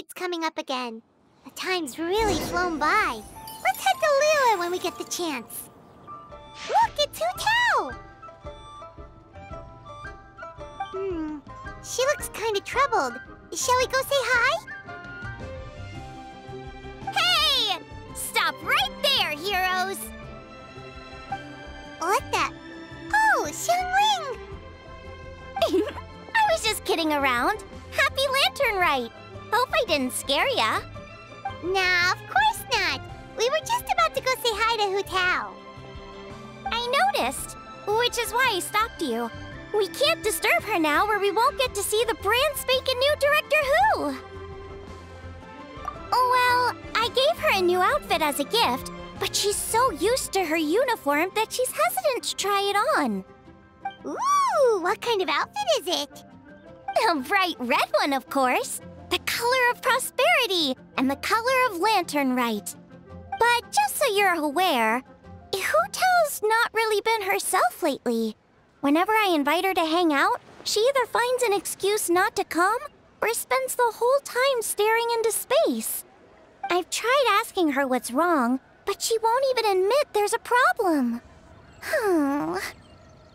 night's coming up again. The time's really flown by. Let's head to Liyue when we get the chance. Look, it's Hu Tao! She looks kind of troubled. Shall we go say hi? Hey! Stop right there, heroes! What the? Oh, Xiangling! I was just kidding around. Happy Lantern Rite. Hope I didn't scare ya. Nah, of course not. We were just about to go say hi to Hu Tao. I noticed, which is why I stopped you. We can't disturb her now or we won't get to see the brand spanking new Director Who. Well, I gave her a new outfit as a gift, but she's so used to her uniform that she's hesitant to try it on. Ooh, what kind of outfit is it? A bright red one, of course. The color of prosperity and the color of Lantern Rite. But just so you're aware, Hu Tao's not really been herself lately. Whenever I invite her to hang out, she either finds an excuse not to come or spends the whole time staring into space. I've tried asking her what's wrong, but she won't even admit there's a problem.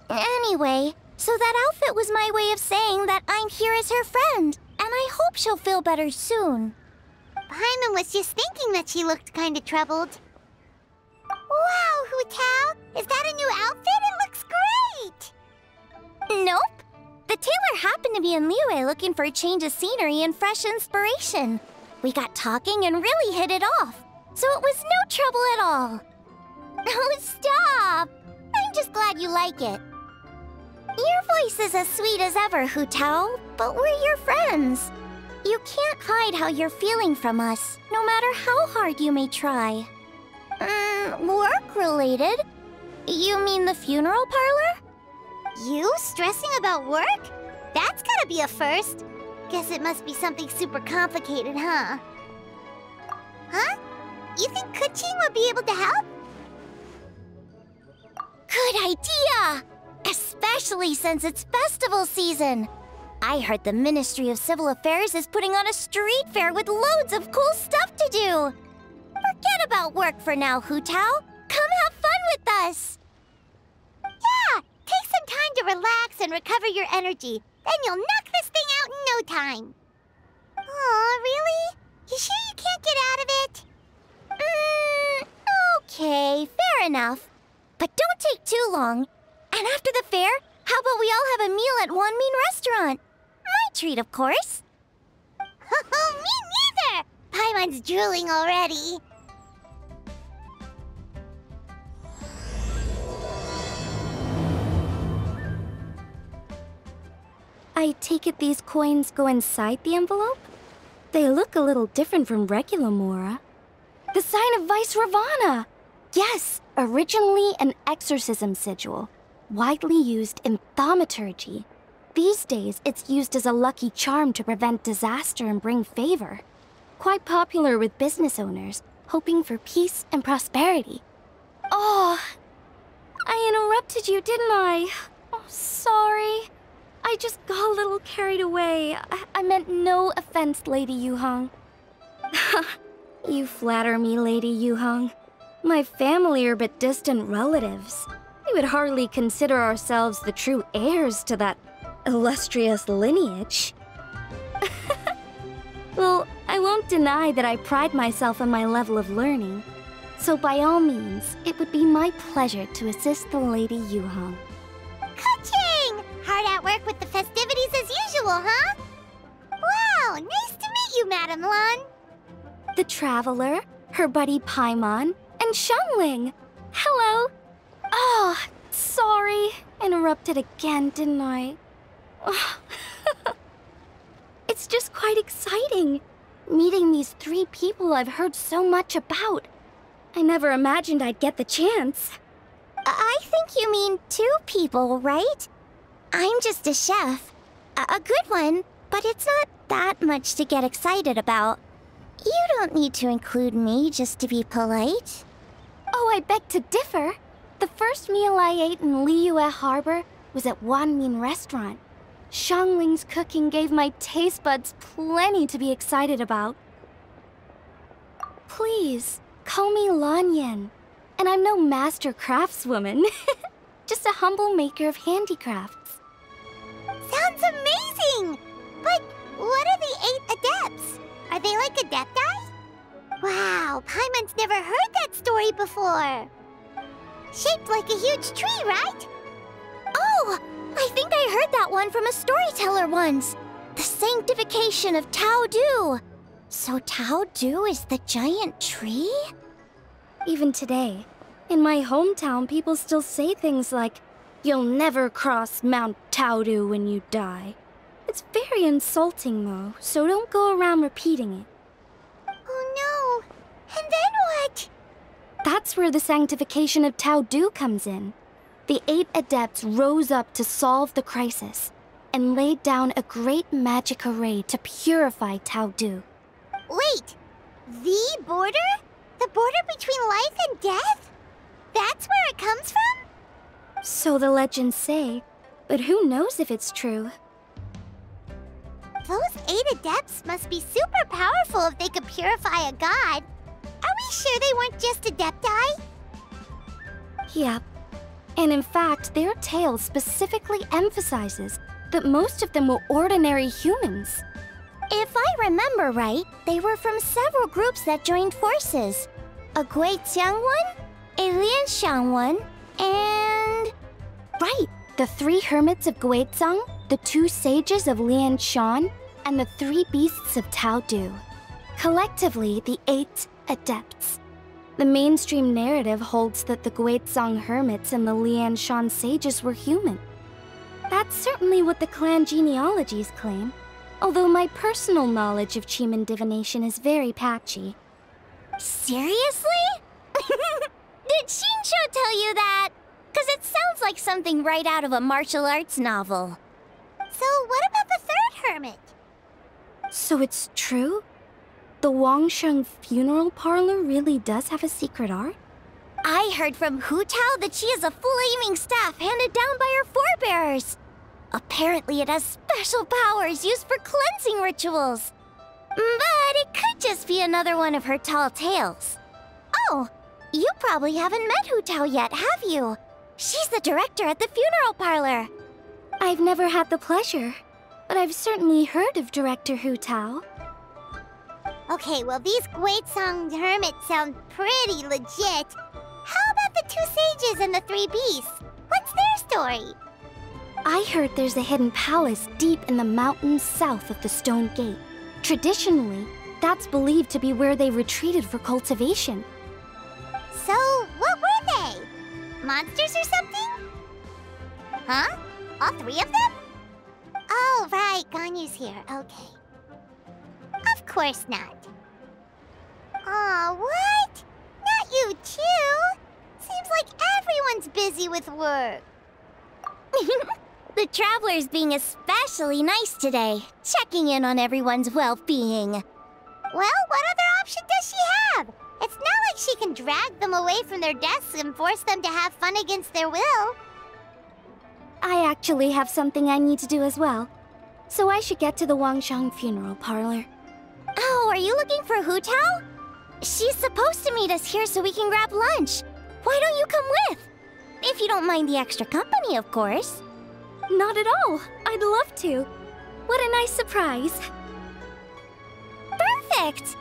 Anyway, so that outfit was my way of saying that I'm here as her friend, and I hope she'll feel better soon. Paimon was just thinking that she looked kind of troubled. Wow, Hu Tao! Is that a new outfit? It looks great! Nope. The tailor happened to be in Liyue looking for a change of scenery and fresh inspiration. We got talking and really hit it off, so it was no trouble at all. Oh, stop! I'm just glad you like it. Your voice is as sweet as ever, Hu Tao, but we're your friends. You can't hide how you're feeling from us, no matter how hard you may try. Work-related? You mean the funeral parlor? You stressing about work? That's gotta be a first. Guess it must be something super complicated, huh? Huh? You think Kuching would be able to help? Good idea! Especially since it's festival season. I heard the Ministry of Civil Affairs is putting on a street fair with loads of cool stuff to do. Forget about work for now, Hu Tao. Come have fun with us. Yeah, take some time to relax and recover your energy. Then you'll knock this thing out in no time. Aw, really? You sure you can't get out of it? Okay, fair enough. But don't take too long. And after the fair, how about we all have a meal at Wanmin Restaurant? My treat, of course. Me neither! Paimon's drooling already. I take it these coins go inside the envelope? They look a little different from regular Mora. The sign of Vice Ravana! Yes, originally an exorcism sigil, widely used in thaumaturgy. These days, it's used as a lucky charm to prevent disaster and bring favor. Quite popular with business owners, hoping for peace and prosperity. Oh, I interrupted you, didn't I? Oh, sorry. I just got a little carried away. I meant no offense, Lady Yuhong. You flatter me, Lady Yuhong. My family are but distant relatives. We would hardly consider ourselves the true heirs to that illustrious lineage. Well, I won't deny that I pride myself on my level of learning. So by all means, it would be my pleasure to assist the Lady Yuhong. Kuching! Hard at work with the festivities as usual, huh? Wow, nice to meet you, Madam Lan. The Traveler, her buddy Paimon, and Xiangling. Hello. Oh, sorry. Interrupted again, didn't I? Oh. It's just quite exciting. Meeting these 3 people I've heard so much about. I never imagined I'd get the chance. I think you mean 2 people, right? I'm just a chef. A good one, but it's not that much to get excited about. You don't need to include me just to be polite. Oh, I beg to differ. The first meal I ate in Liyue Harbor was at Wanmin Restaurant. Xiangling's cooking gave my taste buds plenty to be excited about. Please, call me Lanyan. And I'm no master craftswoman. Just a humble maker of handicrafts. Sounds amazing! But what are the 8 adepts? Are they like adepti? Wow, Paimon's never heard that story before. Shaped like a huge tree, right? Oh, I think I heard that one from a storyteller once. The sanctification of Tao Du. So Tao Du is the giant tree? Even today, in my hometown, people still say things like, "You'll never cross Mount Taodu when you die." It's very insulting, though, so don't go around repeating it. Oh no! And then what? That's where the sanctification of Taodu comes in. The 8 adepts rose up to solve the crisis and laid down a great magic array to purify Taodu. Wait! The border? The border between life and death? That's where it comes from? So the legends say, but who knows if it's true? Those 8 adepts must be super powerful if they could purify a god. Are we sure they weren't just adepti? Yep. And in fact, their tale specifically emphasizes that most of them were ordinary humans. If I remember right, they were from several groups that joined forces. A Guixiang one, a Lianxiang one, and... Right! The 3 hermits of Guizang, the 2 sages of Lianshan, and the 3 beasts of Taodu. Collectively, the 8 adepts. The mainstream narrative holds that the Guizang hermits and the Lianshan sages were human. That's certainly what the clan genealogies claim, although my personal knowledge of Chiman divination is very patchy. Seriously? Did Shinsho tell you that? Because it sounds like something right out of a martial arts novel. So what about the 3rd hermit? So it's true? The Wangsheng funeral parlor really does have a secret art? I heard from Hu Tao that she has a flaming staff handed down by her forebears. Apparently it has special powers used for cleansing rituals. But it could just be another one of her tall tales. Oh, you probably haven't met Hu Tao yet, have you? She's the director at the funeral parlor. I've never had the pleasure, but I've certainly heard of Director Hu Tao. Okay, well these Guizang hermits sound pretty legit. How about the 2 sages and the 3 beasts? What's their story? I heard there's a hidden palace deep in the mountains south of the Stone Gate. Traditionally, that's believed to be where they retreated for cultivation. So, what were they? Monsters or something? Huh? All 3 of them? Oh, right, Ganyu's here, okay. Of course not. Aw, what? Not you too? Seems like everyone's busy with work. The traveler's being especially nice today, checking in on everyone's well-being. Well, what other option does she have? It's not like she can drag them away from their desks and force them to have fun against their will. I actually have something I need to do as well, so I should get to the Wangsheng funeral parlor. Oh, are you looking for Hu Tao? She's supposed to meet us here so we can grab lunch. Why don't you come with? If you don't mind the extra company, of course. Not at all. I'd love to. What a nice surprise. Perfect!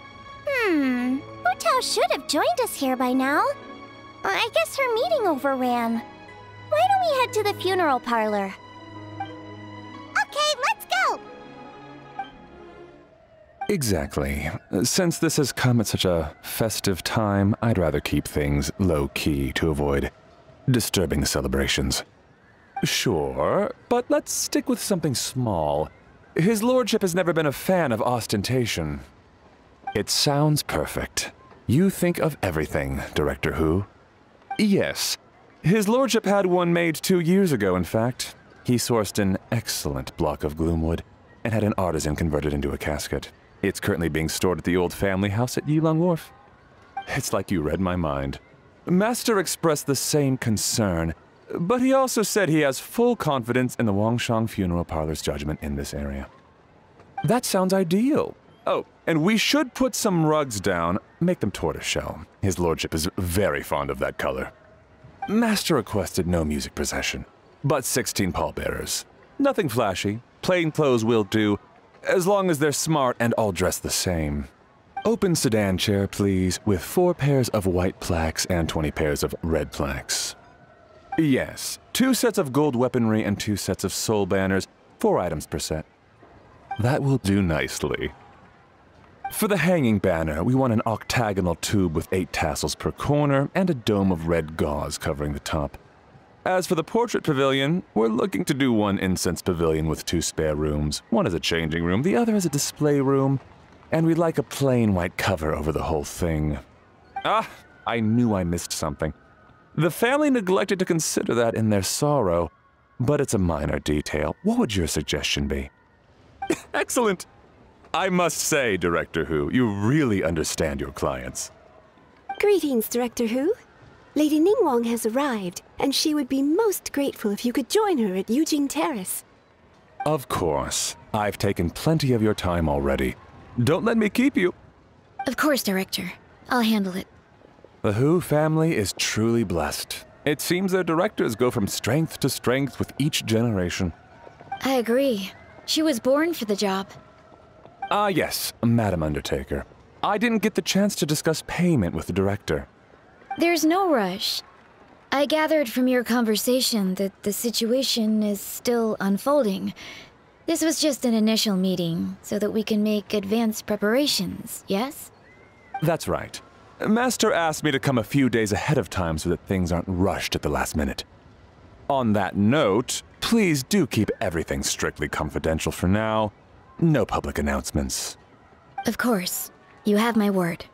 Hu Tao should have joined us here by now. I guess her meeting overran. Why don't we head to the funeral parlor? Okay, let's go! Exactly. Since this has come at such a festive time, I'd rather keep things low-key to avoid disturbing the celebrations. Sure, but let's stick with something small. His lordship has never been a fan of ostentation. It sounds perfect. You think of everything, Director Hu. Yes. His lordship had one made 2 years ago, in fact. He sourced an excellent block of gloomwood and had an artisan convert it into a casket. It's currently being stored at the old family house at Yilong Wharf. It's like you read my mind. Master expressed the same concern, but he also said he has full confidence in the Wangshang Funeral Parlor's judgment in this area. That sounds ideal. Oh, and we should put some rugs down, make them tortoiseshell. His lordship is very fond of that color. Master requested no music procession, but 16 pallbearers. Nothing flashy, plain clothes will do, as long as they're smart and all dressed the same. Open sedan chair, please, with 4 pairs of white plaques and 20 pairs of red plaques. Yes, 2 sets of gold weaponry and 2 sets of soul banners, 4 items per set. That will do nicely. For the hanging banner, we want an octagonal tube with 8 tassels per corner and a dome of red gauze covering the top. As for the portrait pavilion, we're looking to do 1 incense pavilion with 2 spare rooms. One as a changing room, the other as a display room, and we'd like a plain white cover over the whole thing. Ah, I knew I missed something. The family neglected to consider that in their sorrow, but it's a minor detail. What would your suggestion be? Excellent! I must say, Director Hu, you really understand your clients. Greetings, Director Hu. Lady Ningguang has arrived, and she would be most grateful if you could join her at Yujing Terrace. Of course. I've taken plenty of your time already. Don't let me keep you. Of course, Director. I'll handle it. The Hu family is truly blessed. It seems their directors go from strength to strength with each generation. I agree. She was born for the job. Ah, yes, Madam Undertaker. I didn't get the chance to discuss payment with the director. There's no rush. I gathered from your conversation that the situation is still unfolding. This was just an initial meeting, so that we can make advanced preparations, yes? That's right. Master asked me to come a few days ahead of time so that things aren't rushed at the last minute. On that note, please do keep everything strictly confidential for now. No public announcements. Of course. You have my word.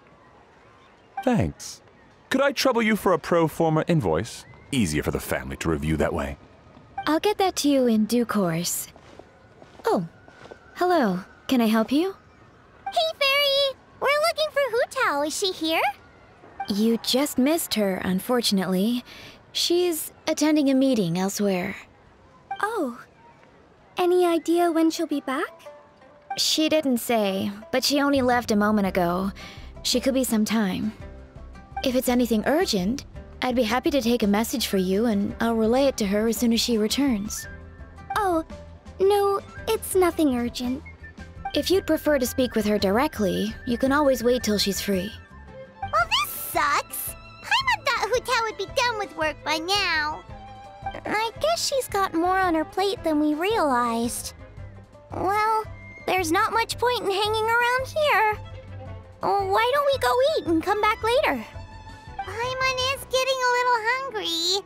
Thanks. Could I trouble you for a pro forma invoice? Easier for the family to review that way. I'll get that to you in due course. Oh, hello. Can I help you? Hey, Fairy! We're looking for Hu Tao. Is she here? You just missed her, unfortunately. She's attending a meeting elsewhere. Oh. Any idea when she'll be back? She didn't say, but she only left a moment ago. She could be some time. If it's anything urgent, I'd be happy to take a message for you and I'll relay it to her as soon as she returns. Oh, no, it's nothing urgent. If you'd prefer to speak with her directly, you can always wait till she's free. Well, this sucks. Paimon thought Hu Tao would be done with work by now. I guess she's got more on her plate than we realized. Well, there's not much point in hanging around here. Why don't we go eat and come back later? Paimon is getting a little hungry.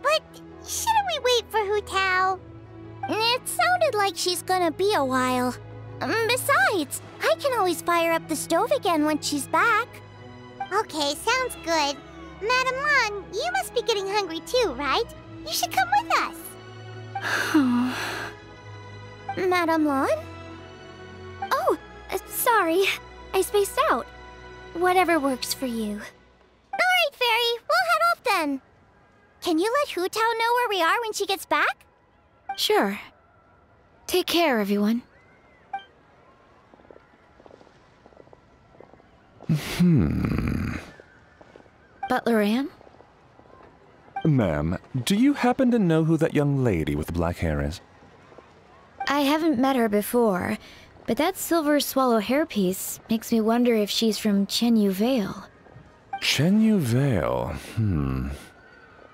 But shouldn't we wait for Hu Tao? It sounded like she's gonna be a while. Besides, I can always fire up the stove again when she's back. Okay, sounds good. Madam Lan, you must be getting hungry too, right? You should come with us. Madam Lan? Oh, sorry. I spaced out. Whatever works for you. Alright, Fairy. We'll head off then. Can you let Hu Tao know where we are when she gets back? Sure. Take care, everyone. Butler Ann? Ma'am, do you happen to know who that young lady with the black hair is? I haven't met her before, but that silver swallow hairpiece makes me wonder if she's from Chenyu Vale. Chenyu Vale,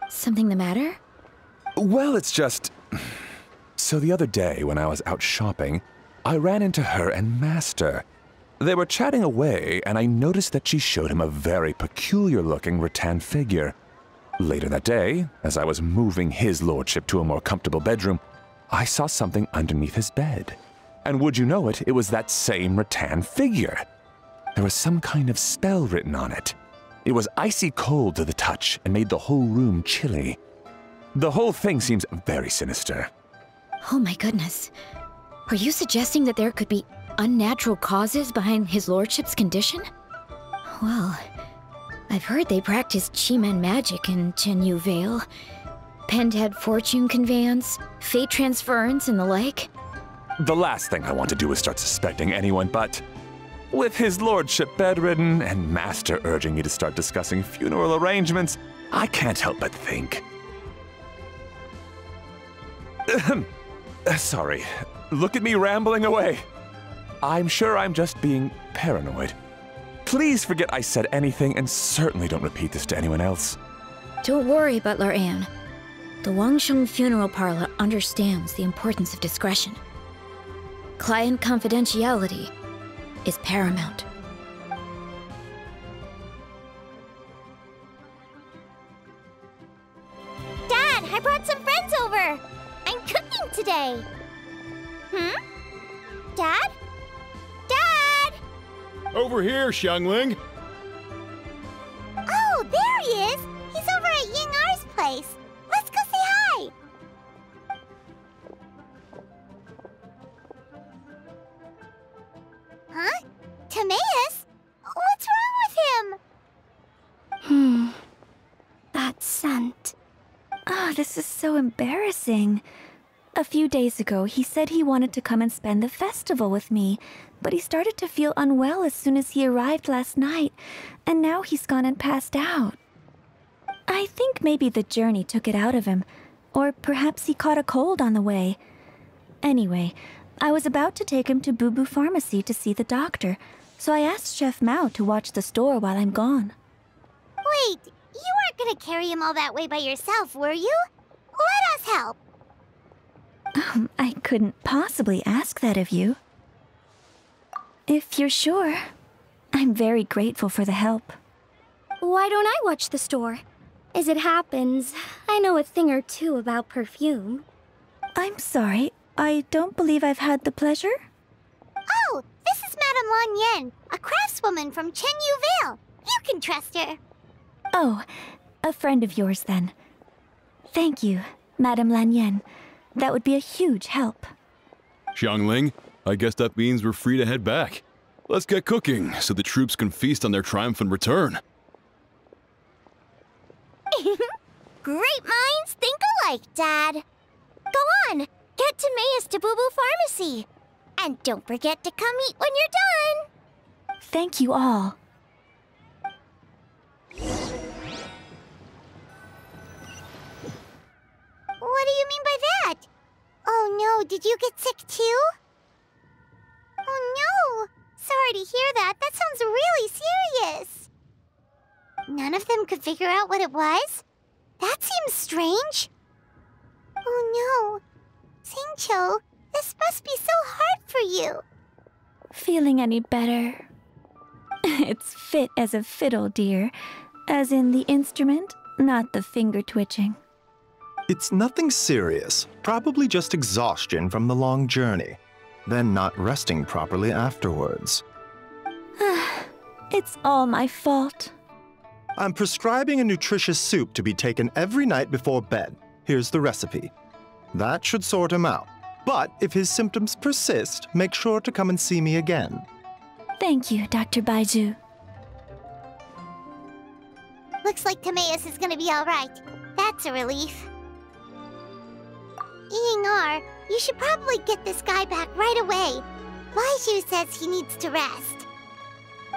Something the matter? Well, it's just... So the other day when I was out shopping, I ran into her and Master. They were chatting away, and I noticed that she showed him a very peculiar-looking rattan figure. Later that day, as I was moving his lordship to a more comfortable bedroom, I saw something underneath his bed. And would you know it, it was that same rattan figure. There was some kind of spell written on it. It was icy cold to the touch and made the whole room chilly. The whole thing seems very sinister. Oh my goodness. Are you suggesting that there could be unnatural causes behind his lordship's condition? Well, I've heard they practice Chi-Man magic in Chenyu Vale. Pinhead fortune conveyance, fate transference, and the like? The last thing I want to do is start suspecting anyone, but with his lordship bedridden and Master urging me to start discussing funeral arrangements, I can't help but think. Sorry, look at me rambling away. I'm sure I'm just being paranoid. Please forget I said anything, and certainly don't repeat this to anyone else. Don't worry, Butler Anne. The Wangsheng Funeral Parlor understands the importance of discretion. Client confidentiality is paramount. Dad, I brought some friends over. I'm cooking today. Dad? Dad! Over here, Xiangling. Oh, there he is! He's over at Ying R's place. Let's go say hi! Huh? Timaeus? What's wrong with him? That scent. Oh, this is so embarrassing. A few days ago, he said he wanted to come and spend the festival with me, but he started to feel unwell as soon as he arrived last night, and now he's gone and passed out. I think maybe the journey took it out of him, or perhaps he caught a cold on the way. Anyway, I was about to take him to Boo Boo Pharmacy to see the doctor, so I asked Chef Mao to watch the store while I'm gone. Wait, you weren't gonna carry him all that way by yourself, were you? Let us help! I couldn't possibly ask that of you. If you're sure, I'm very grateful for the help. Why don't I watch the store? As it happens, I know a thing or two about perfume. I'm sorry, I don't believe I've had the pleasure. Oh, this is Madame Lan Yen, a craftswoman from Chenyu Vale. You can trust her. Oh, a friend of yours then. Thank you, Madame Lan Yen. That would be a huge help. Xiangling, I guess that means we're free to head back. Let's get cooking so the troops can feast on their triumphant return. Great minds think alike, Dad. Go on, get Timaeus to Boo Boo Pharmacy. And don't forget to come eat when you're done. Thank you all. What do you mean by that? Oh no, did you get sick too? Oh no! Sorry to hear that. That sounds really serious. None of them could figure out what it was? That seems strange. Oh no. Xingqiu, this must be so hard for you. Feeling any better? It's fit as a fiddle, dear. As in the instrument, not the finger twitching. It's nothing serious, probably just exhaustion from the long journey, then not resting properly afterwards. It's all my fault. I'm prescribing a nutritious soup to be taken every night before bed. Here's the recipe. That should sort him out. But if his symptoms persist, make sure to come and see me again. Thank you, Dr. Baizhu. Looks like Timaeus is gonna be alright. That's a relief. Ying, you should probably get this guy back right away. Baizhu says he needs to rest.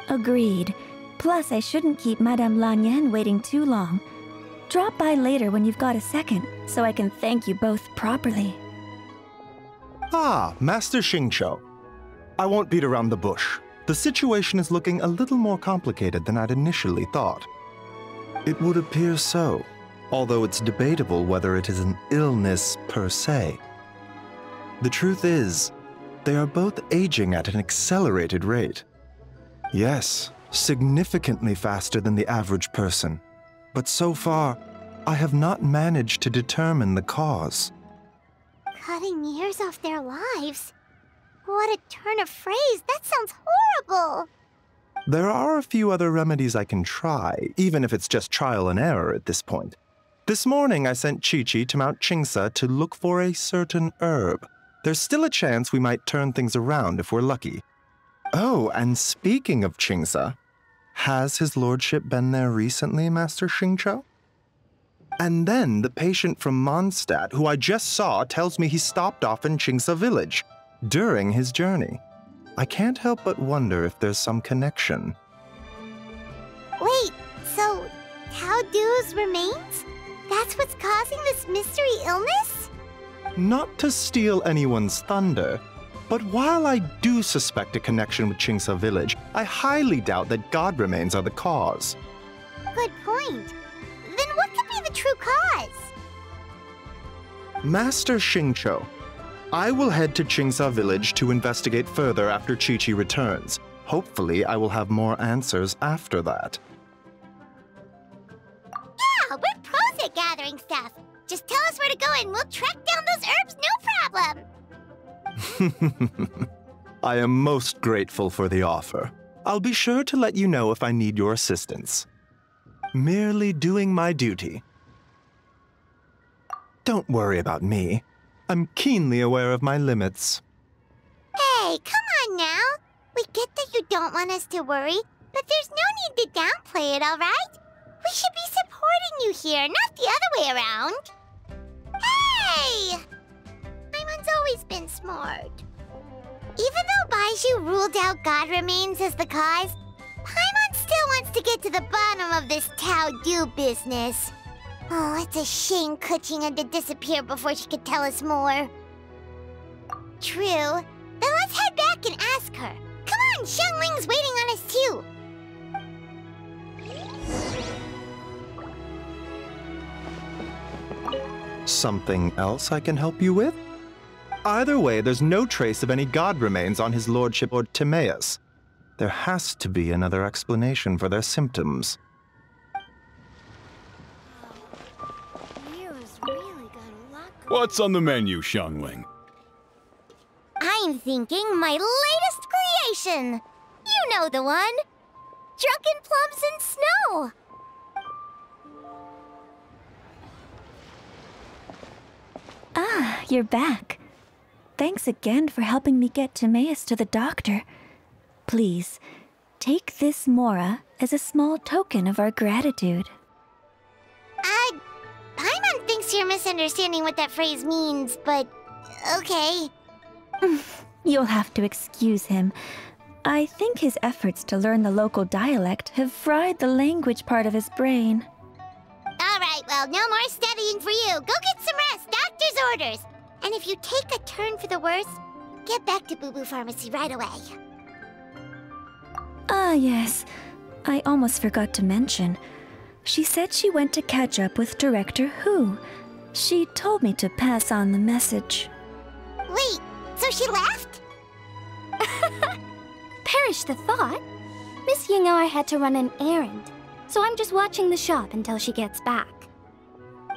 Agreed. Plus, I shouldn't keep Madame Lan Yen waiting too long. Drop by later when you've got a second, so I can thank you both properly. Ah, Master Xingqiu. I won't beat around the bush. The situation is looking a little more complicated than I'd initially thought. It would appear so, although it's debatable whether it is an illness per se. The truth is, they are both aging at an accelerated rate. Yes, significantly faster than the average person. But so far, I have not managed to determine the cause. Cutting years off their lives? What a turn of phrase! That sounds horrible! There are a few other remedies I can try, even if it's just trial and error at this point. This morning, I sent Chi-Chi to Mount Qingsa to look for a certain herb. There's still a chance we might turn things around if we're lucky. Oh, and speaking of Qingsa, has his lordship been there recently, Master Xingqiu? And then the patient from Mondstadt, who I just saw, tells me he stopped off in Chingsa village during his journey. I can't help but wonder if there's some connection. Wait, so Tao Du's remains? That's what's causing this mystery illness? Not to steal anyone's thunder, but while I do suspect a connection with Chingsa village, I highly doubt that god remains are the cause. Good point. Then what could be the true cause? Master Xingqiu, I will head to Chingsa village to investigate further after Chi-Chi returns. Hopefully, I will have more answers after that. Yeah, we're pros at gathering stuff. Just tell us where to go and we'll track down those herbs, no problem. I am most grateful for the offer. I'll be sure to let you know if I need your assistance. Merely doing my duty. Don't worry about me. I'm keenly aware of my limits. Hey, come on now. We get that you don't want us to worry, but there's no need to downplay it, all right? We should be supporting you here, not the other way around. Hey! Paimon's always been smart. Even though Baizhu ruled out God Remains as the cause, Paimon still wants to get to the bottom of this Tao Du business. Oh, it's a shame Kuching had to disappear before she could tell us more. True. Then let's head back and ask her. Come on, Xiangling's waiting on us too. Something else I can help you with? Either way, there's no trace of any god remains on his lordship or Timaeus. There has to be another explanation for their symptoms. What's on the menu, Xiangling? I'm thinking my latest creation. You know the one. Drunken plums and snow. Ah, you're back. Thanks again for helping me get Timaeus to the doctor. Please, take this Mora as a small token of our gratitude. Paimon thinks you're misunderstanding what that phrase means, but okay. You'll have to excuse him. I think his efforts to learn the local dialect have fried the language part of his brain. All right, well, no more studying for you. Go get some rest, doctor's orders. And if you take a turn for the worse, get back to Boo Boo Pharmacy right away. Ah, yes. I almost forgot to mention. She said she went to catch up with Director Hu. She told me to pass on the message. Wait, so she left? Perish the thought. Miss Ying'er had to run an errand, so I'm just watching the shop until she gets back.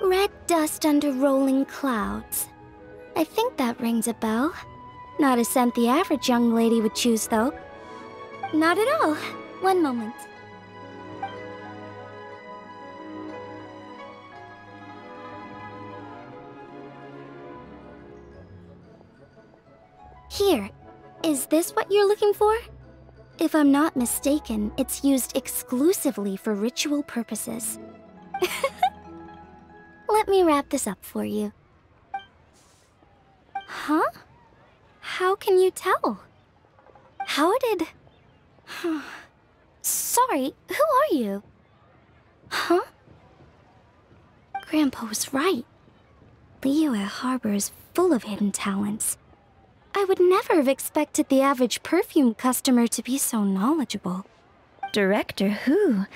Red dust under rolling clouds. I think that rings a bell. Not a scent the average young lady would choose, though. Not at all. One moment. Here, is this what you're looking for? If I'm not mistaken, it's used exclusively for ritual purposes. Let me wrap this up for you. Huh? How can you tell? How did... Sorry, who are you? Huh? Grandpa was right. Liyue Harbor is full of hidden talents. I would never have expected the average perfume customer to be so knowledgeable. Director Hu,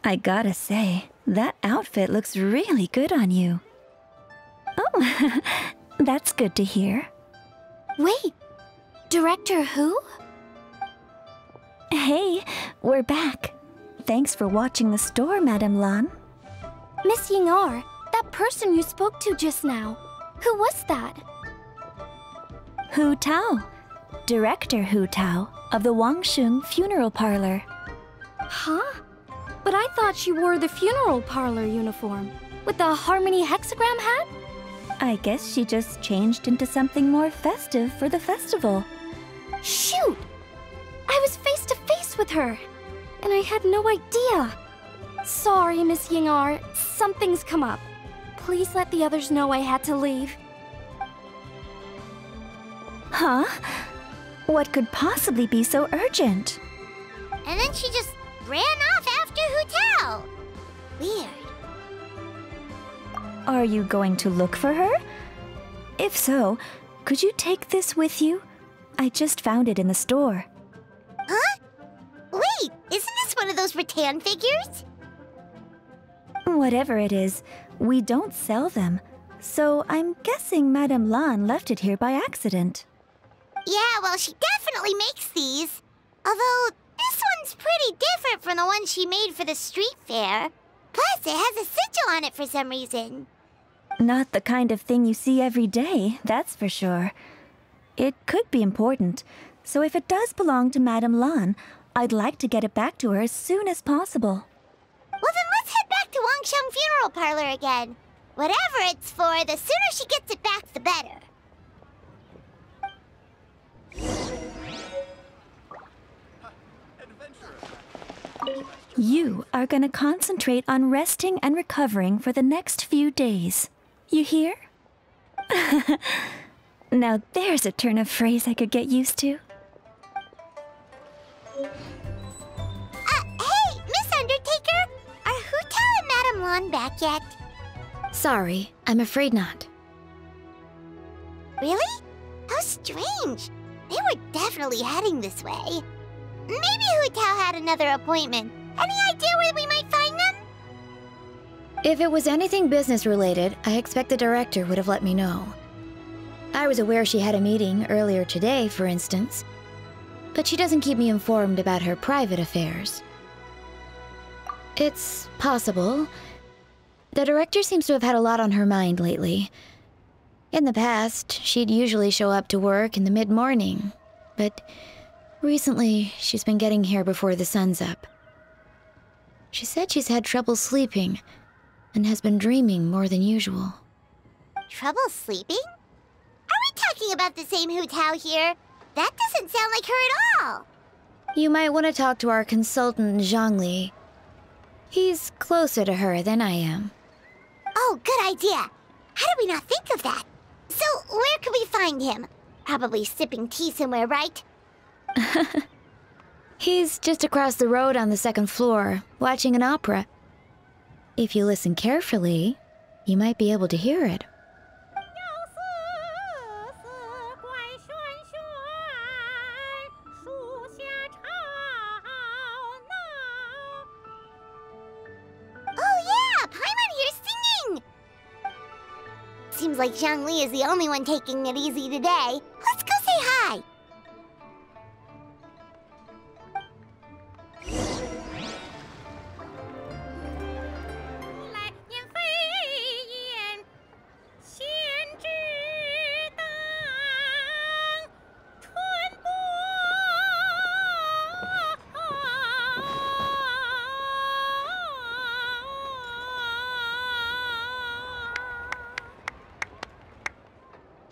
I gotta say, that outfit looks really good on you. Oh, that's good to hear. Wait, Director Hu? Hey, we're back. Thanks for watching the store, Madame Lan. Miss Ying'er, that person you spoke to just now, who was that? Hu Tao, Director Hu Tao of the Wangsheng Funeral Parlor. Huh? But I thought she wore the funeral parlor uniform, with the Harmony hexagram hat? I guess she just changed into something more festive for the festival. Shoot! I was face to face with her, and I had no idea. Sorry, Miss Ying'er, something's come up. please let the others know I had to leave? Huh? What could possibly be so urgent? And then she just ran off after Hu Tao. Weird. Are you going to look for her? If so, could you take this with you? I just found it in the store. Huh? Wait, isn't this one of those rattan figures? Whatever it is, we don't sell them. So I'm guessing Madame Lan left it here by accident. Yeah, well, she definitely makes these. Although, this one's pretty different from the one she made for the street fair. Plus, it has a sigil on it for some reason. Not the kind of thing you see every day, that's for sure. It could be important, so if it does belong to Madame Lan, I'd like to get it back to her as soon as possible. Well, then let's head back to Wangsheng Funeral Parlor again. Whatever it's for, the sooner she gets it back, the better. You are gonna concentrate on resting and recovering for the next few days. You hear? Now there's a turn of phrase I could get used to. Hey, Miss Undertaker! Are Hu Tao and Madame Lan back yet? Sorry, I'm afraid not. Really? How strange. They were definitely heading this way. Maybe Hu Tao had another appointment. Any idea where we might find them? If it was anything business-related, I expect the director would have let me know. I was aware she had a meeting earlier today, for instance. But she doesn't keep me informed about her private affairs. It's possible. The director seems to have had a lot on her mind lately. In the past, she'd usually show up to work in the mid-morning, but recently she's been getting here before the sun's up. She said she's had trouble sleeping and has been dreaming more than usual. Trouble sleeping? Are we talking about the same Hu Tao here? That doesn't sound like her at all. You might want to talk to our consultant, Zhangli. He's closer to her than I am. Oh, good idea. How did we not think of that? So, where could we find him? Probably sipping tea somewhere, right? He's just across the road on the second floor, watching an opera. If you listen carefully, you might be able to hear it. Oh yeah, Paimon here's singing! Seems like Zhangli is the only one taking it easy today. Let's go say hi!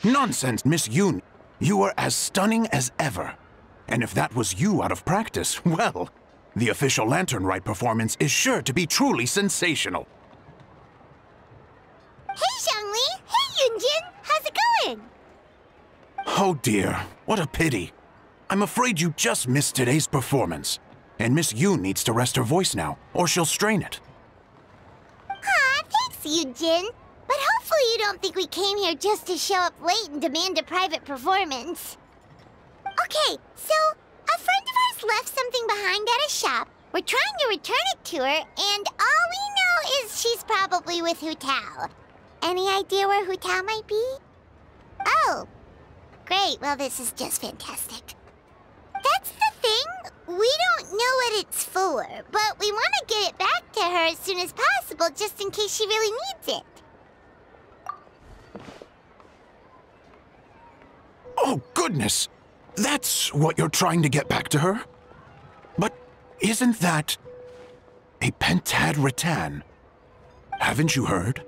Nonsense, Miss Yoon. You are as stunning as ever. And if that was you out of practice, well, the official Lantern Rite performance is sure to be truly sensational. Hey, Zhangli! Hey, Yunjin! How's it going? Oh dear, what a pity. I'm afraid you just missed today's performance. And Miss Yoon needs to rest her voice now, or she'll strain it. Aw, thanks, Yunjin. But hopefully you don't think we came here just to show up late and demand a private performance. Okay, so a friend of ours left something behind at a shop. We're trying to return it to her, and all we know is she's probably with Hu Tao. Any idea where Hu Tao might be? Oh, great. Well, this is just fantastic. That's the thing. We don't know what it's for, but we want to get it back to her as soon as possible just in case she really needs it. Oh, goodness! That's what you're trying to get back to her? But isn't that a pentad rattan? Haven't you heard?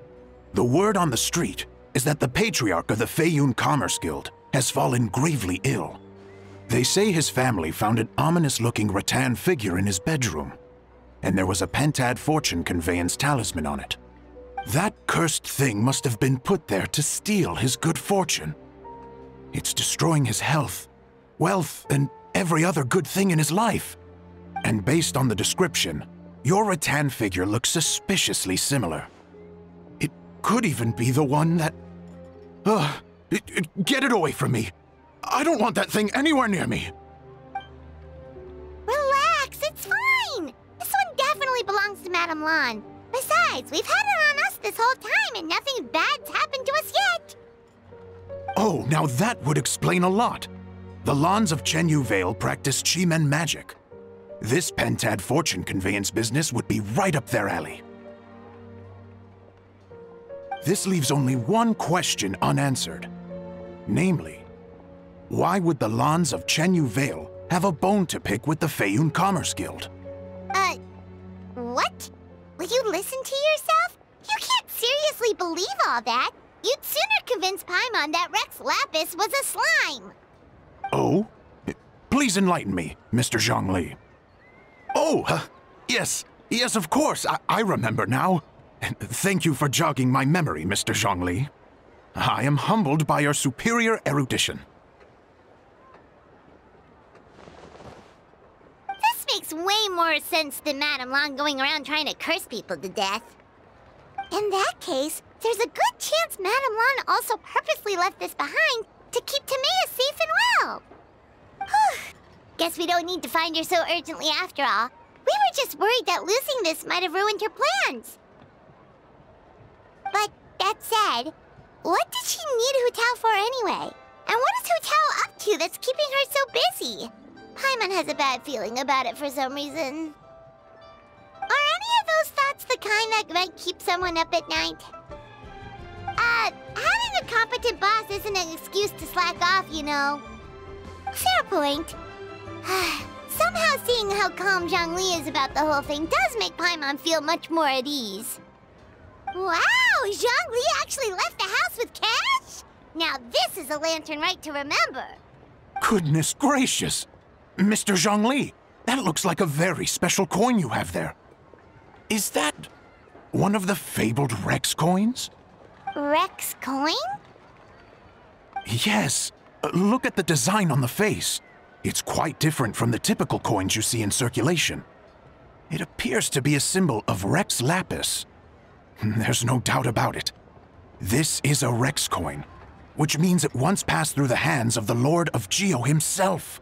The word on the street is that the patriarch of the Feiyun Commerce Guild has fallen gravely ill. They say his family found an ominous-looking rattan figure in his bedroom, and there was a pentad fortune conveyance talisman on it. That cursed thing must have been put there to steal his good fortune. It's destroying his health, wealth, and every other good thing in his life. And based on the description, your rattan figure looks suspiciously similar. It could even be the one that... get it away from me! I don't want that thing anywhere near me! Relax, it's fine! This one definitely belongs to Madame Lan. Besides, we've had it on us this whole time and nothing bad's happened to us yet! Oh, now that would explain a lot. The Lans of Chenyu Vale practice Chi-Men magic. This Pentad fortune conveyance business would be right up their alley. This leaves only one question unanswered. Namely, why would the Lans of Chenyu Vale have a bone to pick with the Feiyun Commerce Guild? What? Will you listen to yourself? You can't seriously believe all that. You'd sooner convince Paimon that Rex Lapis was a slime. Oh? Please enlighten me, Mr. Zhongli. Oh, yes, of course, I remember now. Thank you for jogging my memory, Mr. Zhongli. I am humbled by your superior erudition. This makes way more sense than Madame Lan going around trying to curse people to death. In that case, there's a good chance Madame Lan also purposely left this behind to keep Timea safe and well. Whew. Guess we don't need to find her so urgently after all. We were just worried that losing this might have ruined her plans. But that said, what did she need Hu Tao for anyway? And what is Hu Tao up to that's keeping her so busy? Paimon has a bad feeling about it for some reason. Are any of those thoughts the kind that might keep someone up at night? Having a competent boss isn't an excuse to slack off, you know. Fair point. Somehow seeing how calm Zhongli is about the whole thing does make Paimon feel much more at ease. Wow, Zhongli actually left the house with cash? Now this is a lantern rite to remember. Goodness gracious! Mr. Zhongli, that looks like a very special coin you have there. Is that one of the fabled Rex coins? Rex coin? Yes. Look at the design on the face. It's quite different from the typical coins you see in circulation. It appears to be a symbol of Rex Lapis. There's no doubt about it. This is a Rex coin, which means it once passed through the hands of the Lord of Geo himself.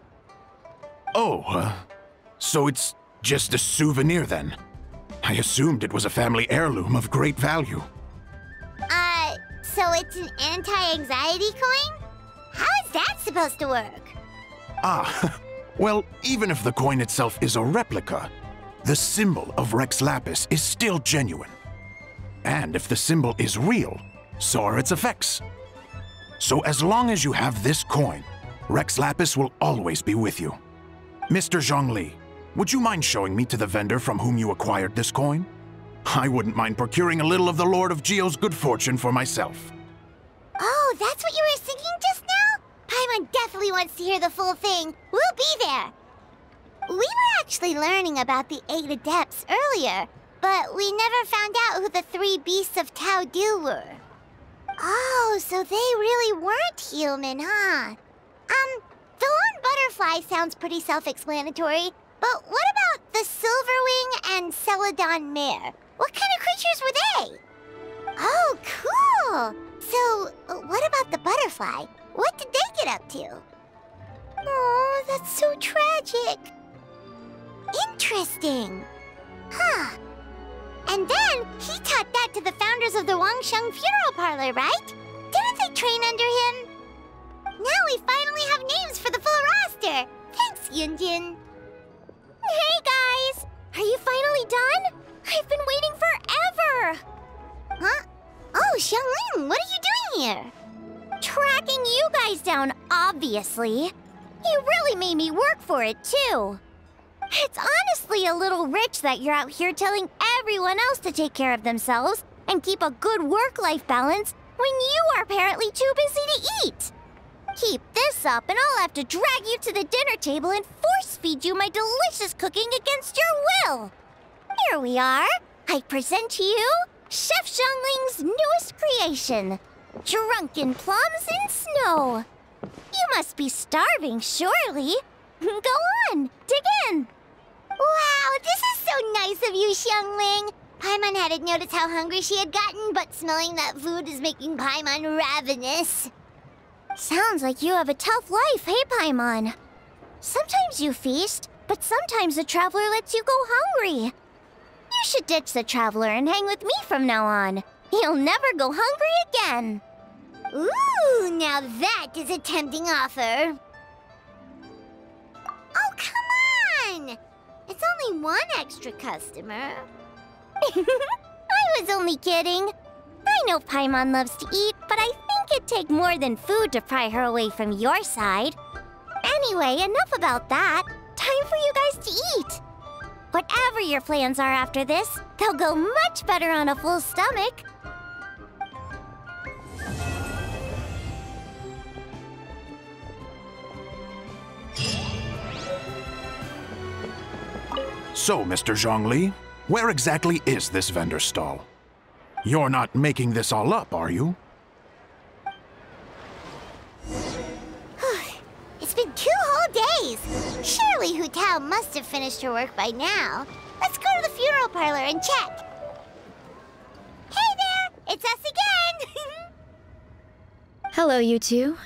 Oh, so it's just a souvenir then? I assumed it was a family heirloom of great value. So it's an anti-anxiety coin? How is that supposed to work? Well, even if the coin itself is a replica, the symbol of Rex Lapis is still genuine. And if the symbol is real, so are its effects. So as long as you have this coin, Rex Lapis will always be with you. Mr. Zhongli, would you mind showing me to the vendor from whom you acquired this coin? I wouldn't mind procuring a little of the Lord of Geo's good fortune for myself. Oh, that's what you were thinking just now? Paimon definitely wants to hear the full thing. We'll be there. We were actually learning about the 8 Adepts earlier, but we never found out who the 3 Beasts of Tao Du were. Oh, so they really weren't human, huh? The Lone Butterfly sounds pretty self-explanatory, but what about the Silverwing and Celadon Mare? What kind of creatures were they? Oh, cool! So, what about the butterfly? What did they get up to? Oh, that's so tragic. Interesting. Huh. And then, he taught that to the founders of the Wangsheng Funeral Parlor, right? Didn't they train under him? Now we finally have names for the full roster. Thanks, Yunjin. Hey, guys! Are you finally done? I've been waiting forever! Huh? Oh, Xiangling, what are you doing here? Tracking you guys down, obviously. You really made me work for it, too. It's honestly a little rich that you're out here telling everyone else to take care of themselves and keep a good work-life balance when you are apparently too busy to eat. Keep this up and I'll have to drag you to the dinner table and force-feed you my delicious cooking against your will. Here we are. I present to you Chef Zhongling's newest creation, drunken plums in snow. You must be starving, surely. Go on, dig in. Wow, this is so nice of you, Xiangling. Paimon hadn't noticed how hungry she had gotten, but smelling that food is making Paimon ravenous. Sounds like you have a tough life, hey, Paimon? Sometimes you feast, but sometimes the traveler lets you go hungry. You should ditch the traveler and hang with me from now on. You'll never go hungry again. Ooh, now that is a tempting offer. Oh, come on! It's only one extra customer. I was only kidding. I know Paimon loves to eat, but I think it'd take more than food to pry her away from your side. Anyway, enough about that. Time for you guys to eat. Whatever your plans are after this, they'll go much better on a full stomach. So, Mr. Zhongli, where exactly is this vendor stall? You're not making this all up, are you? It's been 2 whole days. Surely Hu Tao must have finished her work by now. Let's go to the funeral parlor and check. Hey there! It's us again! Hello, you two.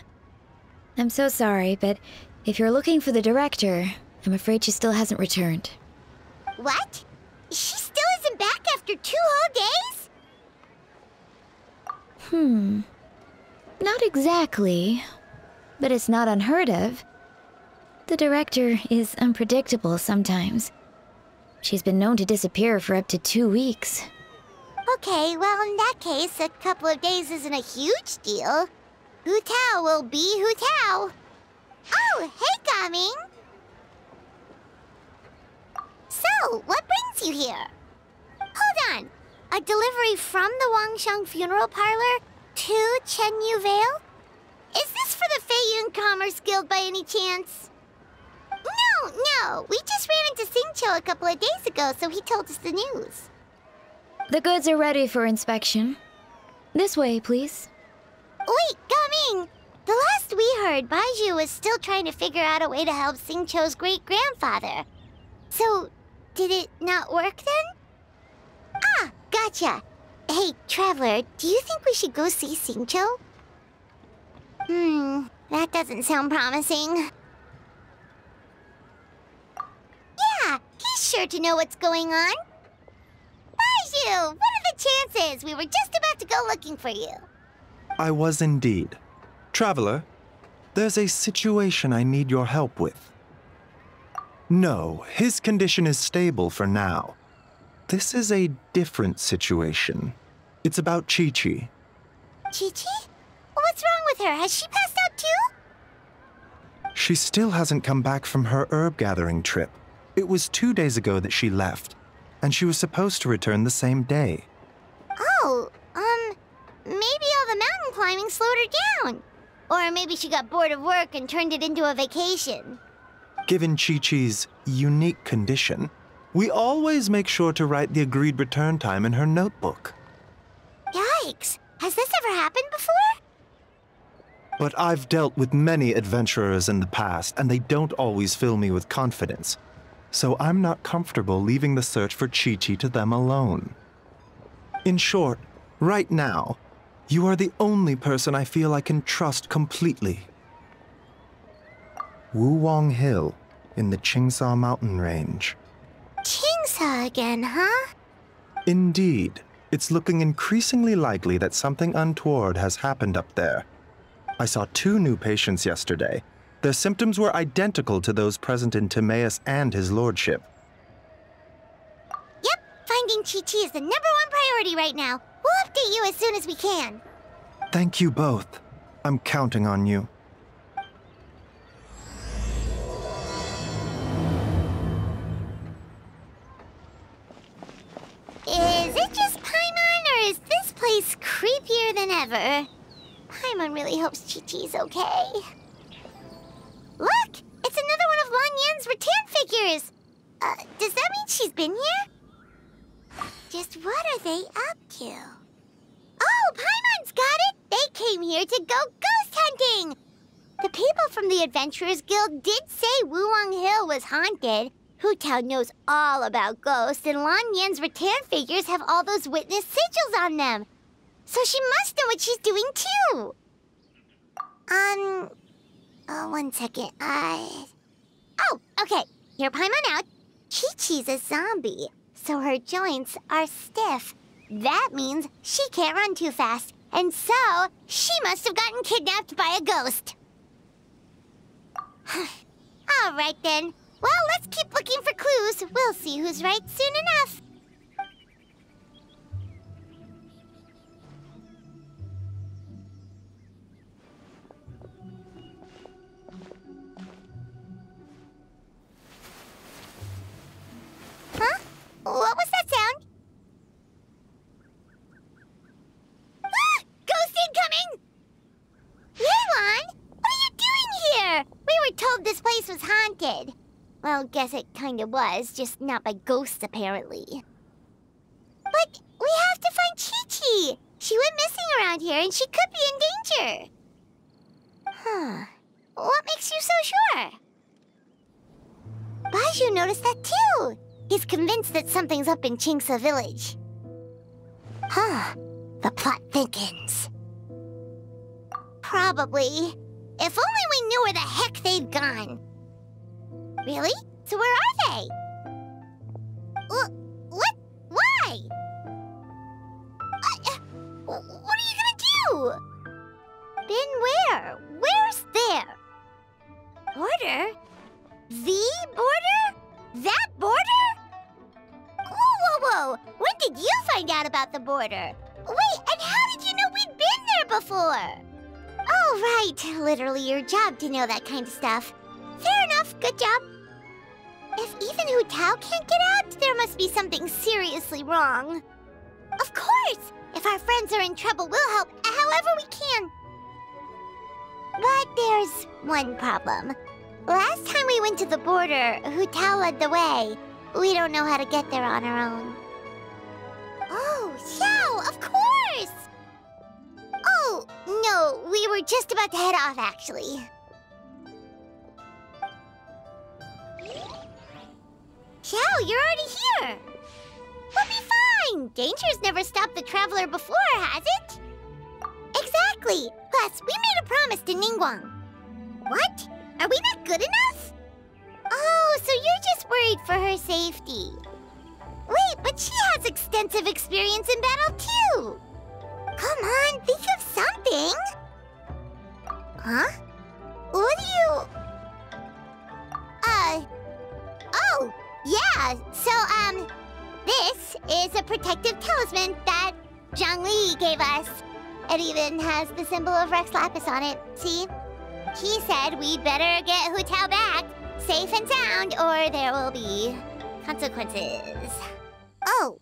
I'm so sorry, but if you're looking for the director, I'm afraid she still hasn't returned. What? She still isn't back after 2 whole days? Not exactly, but it's not unheard of. The director is unpredictable sometimes. She's been known to disappear for up to 2 weeks. Okay, well, in that case, a couple of days isn't a huge deal. Hu Tao will be Hu Tao. Oh, hey, Gaming! So, what brings you here? Hold on. A delivery from the Wangshang Funeral Parlor to Chenyu Vale? Is this for the Feiyun Commerce Guild by any chance? No. We just ran into Xingqiu a couple of days ago, so he told us the news. The goods are ready for inspection. This way, please. Wait, Gaming! The last we heard, Baiju was still trying to figure out a way to help Xingqiu's great-grandfather. So, did it not work then? Ah, gotcha. Hey, Traveler, do you think we should go see Xingqiu? That doesn't sound promising. Yeah, he's sure to know what's going on. Baiju, what are the chances? We were just about to go looking for you. I was indeed. Traveler, there's a situation I need your help with. No, his condition is stable for now. This is a different situation. It's about Chi-Chi. Chi-Chi? What's wrong with her? Has she passed out too? She still hasn't come back from her herb gathering trip. It was 2 days ago that she left, and she was supposed to return the same day. Oh, maybe all the mountain climbing slowed her down. Or maybe she got bored of work and turned it into a vacation. Given Chi-Chi's unique condition, we always make sure to write the agreed return time in her notebook. Yikes! Has this ever happened before? But I've dealt with many adventurers in the past, and they don't always fill me with confidence. So I'm not comfortable leaving the search for Chi-Chi to them alone. In short, right now, you are the only person I feel I can trust completely. Wuwang Hill, in the Qingsa mountain range. Qingsa again, huh? Indeed. It's looking increasingly likely that something untoward has happened up there. I saw 2 new patients yesterday. Their symptoms were identical to those present in Timaeus and his lordship. Yep, finding Chi-Chi is the #1 priority right now. We'll update you as soon as we can. Thank you both. I'm counting on you. Is it just Paimon, or is this place creepier than ever? Paimon really hopes Chi-Chi's okay. Look! It's another one of Lan Yan's rattan figures! Does that mean she's been here? Just what are they up to? Oh, Paimon's got it! They came here to go ghost hunting! The people from the Adventurers Guild did say Wuwang Hill was haunted. Hu Tao knows all about ghosts, and Lan Yan's rattan figures have all those witness sigils on them. So she must know what she's doing, too. One second. Oh, okay. Hear Paimon out. Chi-Chi's a zombie, so her joints are stiff. That means she can't run too fast, and so she must have gotten kidnapped by a ghost. All right, then. Well, let's keep looking for clues. We'll see who's right soon enough. Huh? What was that sound? Ah! Ghost incoming! Yelan! What are you doing here? We were told this place was haunted. Well, guess it kinda was, just not by ghosts, apparently. But we have to find Chi-Chi! She went missing around here, and she could be in danger. Huh. What makes you so sure? Baizhu noticed that too! He's convinced that something's up in Chingsa village. Huh. The plot thickens. Probably. If only we knew where the heck they'd gone. Really? So where are they? What? Why? What are you gonna do? Been where? Where's there? Border? The border? That border? Whoa! When did you find out about the border? Wait, and how did you know we'd been there before? Oh, right. Literally your job to know that kind of stuff. Fair enough. Good job. If even Hu Tao can't get out, there must be something seriously wrong. Of course! If our friends are in trouble, we'll help however we can. But there's one problem. Last time we went to the border, Hu Tao led the way. We don't know how to get there on our own. Oh, Xiao, of course! Oh, no, we were just about to head off, actually. Xiao, you're already here! We'll be fine! Danger's never stopped the traveler before, has it? Exactly! Plus, we made a promise to Ningguang. What? Are we not good enough? Oh, so you're just worried for her safety. Wait, but she has extensive experience in battle, too! Come on, think of something! Huh? What do you... Oh, yeah, so, this is a protective talisman that Zhangli gave us. It even has the symbol of Rex Lapis on it, see? He said we'd better get Hu Tao back, safe and sound, or there will be consequences. Oh,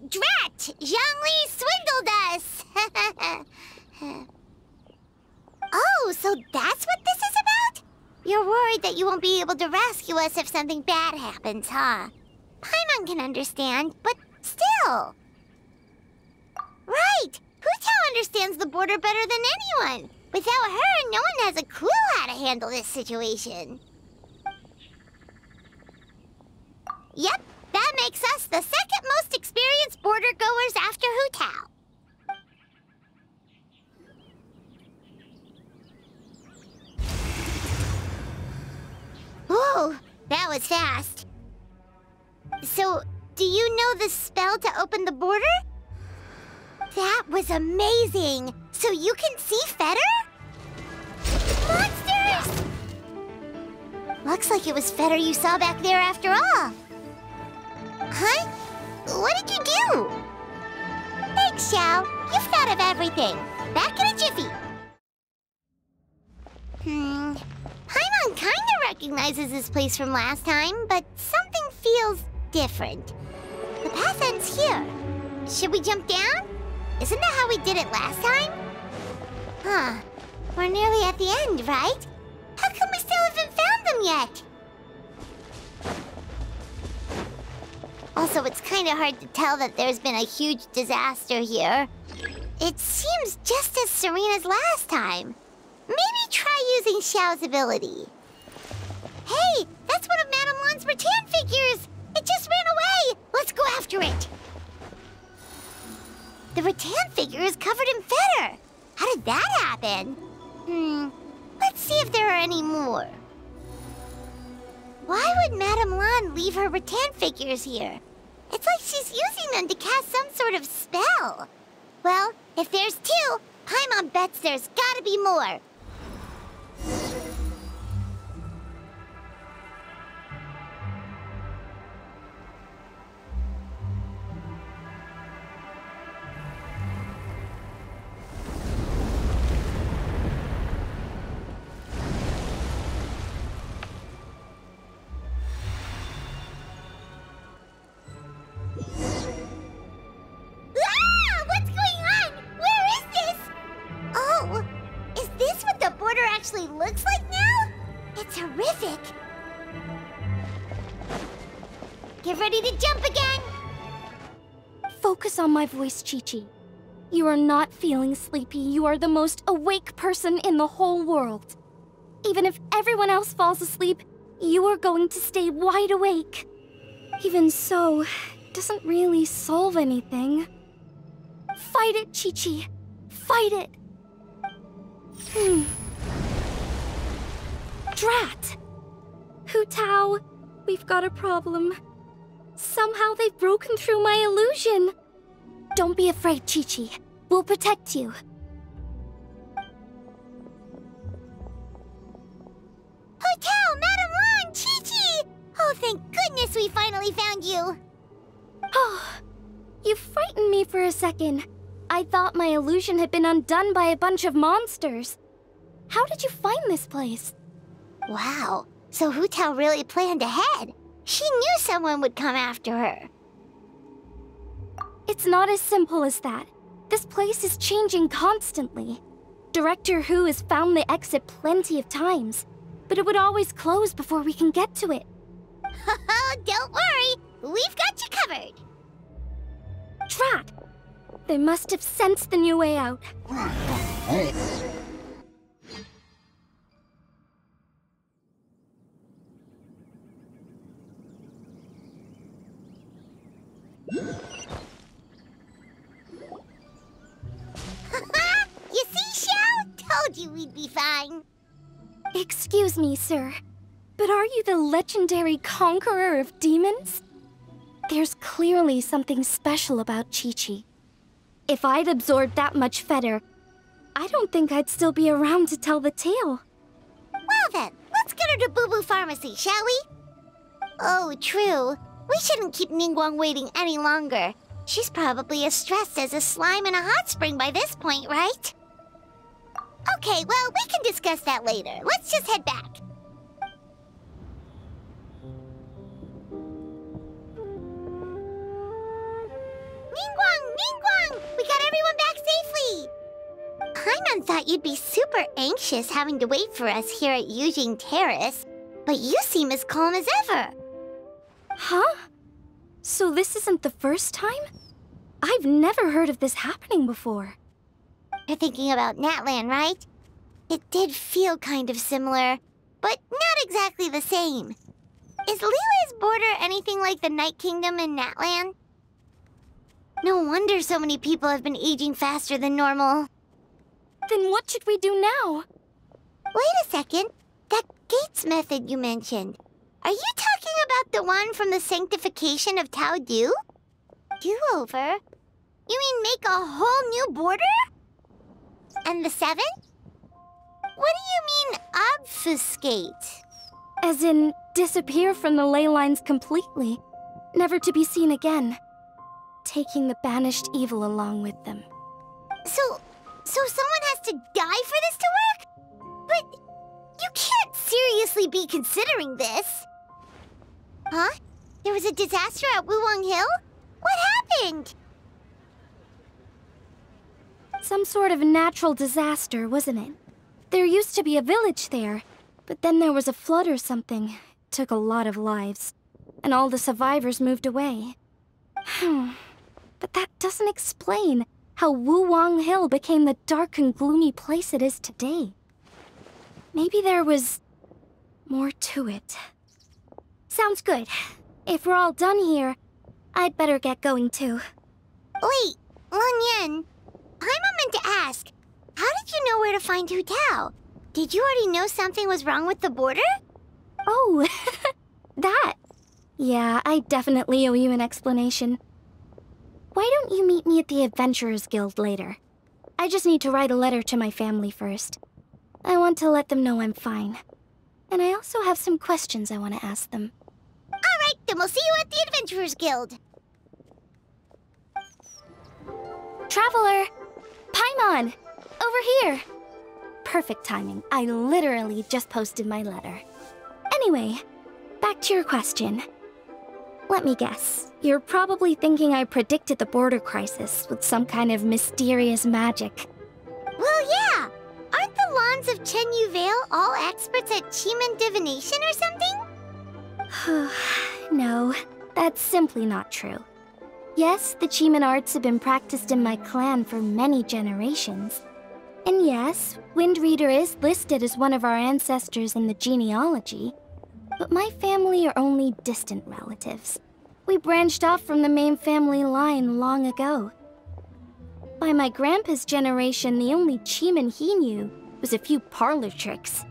drat! Zhangli swindled us! Oh, so that's what this is about? You're worried that you won't be able to rescue us if something bad happens, huh? Paimon can understand, but still. Right! Hu Tao understands the border better than anyone. Without her, no one has a clue how to handle this situation. Yep, that makes us the second most experienced border goers after Hu Tao. Whoa, that was fast. So, do you know the spell to open the border? That was amazing! So you can see Fetter? Monsters! Looks like it was Fetter you saw back there after all. Huh? What did you do? Thanks, Xiao. You've thought of everything. Back in a jiffy. Paimon kinda recognizes this place from last time, but something feels different. The path ends here. Should we jump down? Isn't that how we did it last time? Huh. We're nearly at the end, right? How come we still haven't found them yet? Also, it's kind of hard to tell that there's been a huge disaster here. It seems just as serene as last time. Maybe try using Xiao's ability. Hey, that's one of Madame Lan's rattan figures! It just ran away! Let's go after it! The rattan figure is covered in feather! How did that happen? Let's see if there are any more. Why would Madame Lan leave her rattan figures here? It's like she's using them to cast some sort of spell. Well, if there's 2, Paimon bets there's gotta be more. Looks like now? It's horrific. Get ready to jump again. Focus on my voice, Chi-Chi. You are not feeling sleepy. You are the most awake person in the whole world. Even if everyone else falls asleep, you are going to stay wide awake. Even so, it doesn't really solve anything. Fight it, Chi-Chi. Fight it. Drat! Hu Tao, we've got a problem. Somehow they've broken through my illusion. Don't be afraid, Chi-Chi. We'll protect you. Hu Tao, Madame Lan, Chi-Chi! Oh, thank goodness we finally found you. Oh, you frightened me for a second. I thought my illusion had been undone by a bunch of monsters. How did you find this place? Wow, so Hu Tao really planned ahead. She knew someone would come after her. It's not as simple as that. This place is changing constantly. Director Hu has found the exit plenty of times, but it would always close before we can get to it. Don't worry, we've got you covered. Drat! They must have sensed the new way out. You see, Xiao? Told you we'd be fine. Excuse me, sir, but are you the legendary conqueror of demons? There's clearly something special about Chi-Chi. If I'd absorbed that much feather, I don't think I'd still be around to tell the tale. Well then, let's get her to Boo Boo Pharmacy, shall we? Oh, true. We shouldn't keep Ningguang waiting any longer. She's probably as stressed as a slime in a hot spring by this point, right? Okay, well, we can discuss that later. Let's just head back. Ningguang! We got everyone back safely! Paimon thought you'd be super anxious having to wait for us here at Yujing Terrace, but you seem as calm as ever. Huh? So this isn't the first time? I've never heard of this happening before. You're thinking about Natlan, right? It did feel kind of similar, but not exactly the same. Is Lily's border anything like the Night Kingdom in Natlan? No wonder so many people have been aging faster than normal. Then what should we do now? Wait a second. That Gates method you mentioned. Are you talking about the one from the Sanctification of Tao Du? Do-over? You mean make a whole new border? And the 7? What do you mean, obfuscate? As in, disappear from the ley lines completely, never to be seen again, taking the banished evil along with them. So someone has to die for this to work? But you can't seriously be considering this. Huh? There was a disaster at Wuwang Hill? What happened? Some sort of natural disaster, wasn't it? There used to be a village there, but then there was a flood or something. It took a lot of lives, and all the survivors moved away. But that doesn't explain how Wuwang Hill became the dark and gloomy place it is today. Maybe there was more to it. Sounds good. If we're all done here, I'd better get going too. Wait, Long Yan. Paimon meant to ask, how did you know where to find Hu Tao? Did you already know something was wrong with the border? Oh, that. Yeah, I definitely owe you an explanation. Why don't you meet me at the Adventurers Guild later? I just need to write a letter to my family first. I want to let them know I'm fine. And I also have some questions I want to ask them. Alright, then we'll see you at the Adventurers Guild. Traveler! Paimon! Over here! Perfect timing. I literally just posted my letter. Anyway, back to your question. Let me guess. You're probably thinking I predicted the border crisis with some kind of mysterious magic. Well, yeah! Aren't the Lons of Chenyu Vale all experts at Chiman divination or something? No, that's simply not true. Yes, the Chiman arts have been practiced in my clan for many generations. And yes, Windreader is listed as one of our ancestors in the genealogy. But my family are only distant relatives. We branched off from the main family line long ago. By my grandpa's generation, the only Chiman he knew was a few parlor tricks.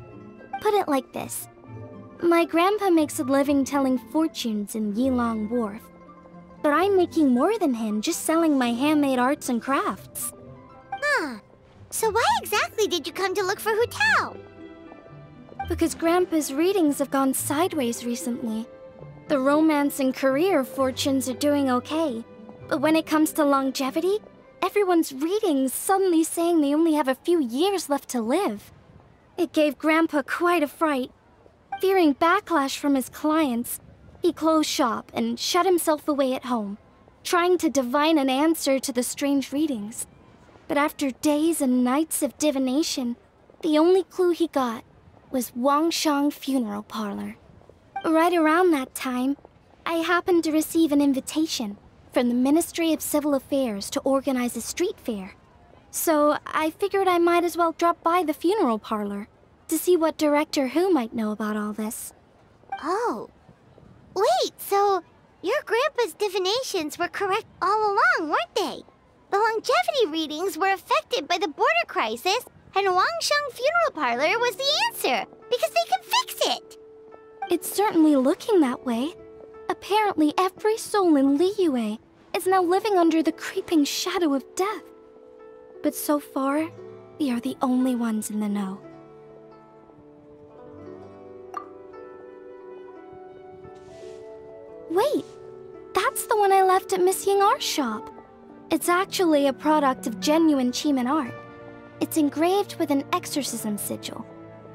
Put it like this. My grandpa makes a living telling fortunes in Yilong Wharf. But I'm making more than him just selling my handmade arts and crafts. Huh. So why exactly did you come to look for Hu Tao? Because Grandpa's readings have gone sideways recently. The romance and career fortunes are doing okay. But when it comes to longevity, everyone's readings suddenly saying they only have a few years left to live. It gave Grandpa quite a fright. Fearing backlash from his clients, he closed shop and shut himself away at home, trying to divine an answer to the strange readings. But after days and nights of divination, the only clue he got was Wangshang Funeral Parlor. Right around that time, I happened to receive an invitation from the Ministry of Civil Affairs to organize a street fair. So I figured I might as well drop by the funeral parlor to see what Director Hu might know about all this. Oh. Wait, so your grandpa's divinations were correct all along, weren't they? The longevity readings were affected by the border crisis, and Wangshang Funeral Parlor was the answer, because they could fix it! It's certainly looking that way. Apparently every soul in Liyue is now living under the creeping shadow of death. But so far, we are the only ones in the know. Wait, that's the one I left at Miss Yingar's shop. It's actually a product of genuine Chiman art. It's engraved with an exorcism sigil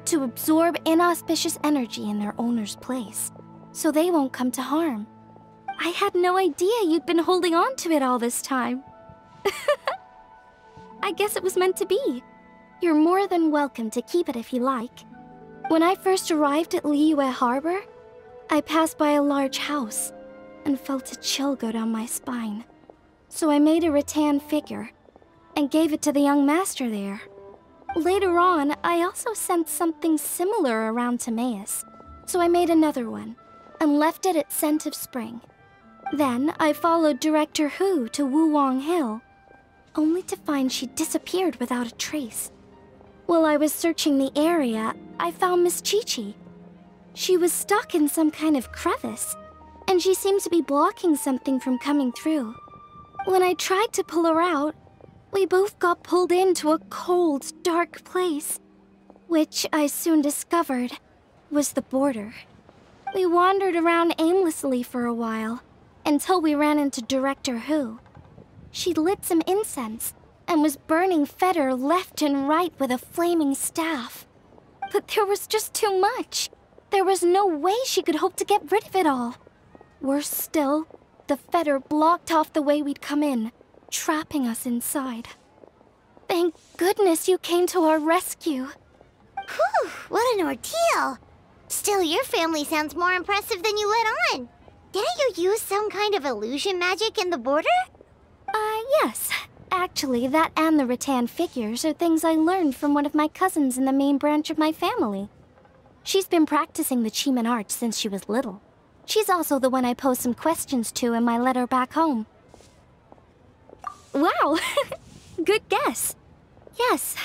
to absorb inauspicious energy in their owner's place, so they won't come to harm. I had no idea you'd been holding on to it all this time. I guess it was meant to be. You're more than welcome to keep it if you like. When I first arrived at Liyue Harbor, I passed by a large house and felt a chill go down my spine. So I made a rattan figure and gave it to the young master there. Later on, I also sensed something similar around Timaeus, so I made another one and left it at Scent of Spring. Then I followed Director Hu to Wuwang Hill, only to find she disappeared without a trace. While I was searching the area, I found Miss Chi-Chi. She was stuck in some kind of crevice, and she seemed to be blocking something from coming through. When I tried to pull her out, we both got pulled into a cold, dark place, which I soon discovered was the border. We wandered around aimlessly for a while, until we ran into Director Hu. She lit some incense and was burning Feder left and right with a flaming staff. But there was just too much. There was no way she could hope to get rid of it all. Worse still, the Feder blocked off the way we'd come in, trapping us inside. Thank goodness you came to our rescue. Whew, what an ordeal! Still, your family sounds more impressive than you let on. Didn't you use some kind of illusion magic in the border? Yes. Actually, that and the rattan figures are things I learned from one of my cousins in the main branch of my family. She's been practicing the Chiman art since she was little. She's also the one I posed some questions to in my letter back home. Wow! Good guess. Yes,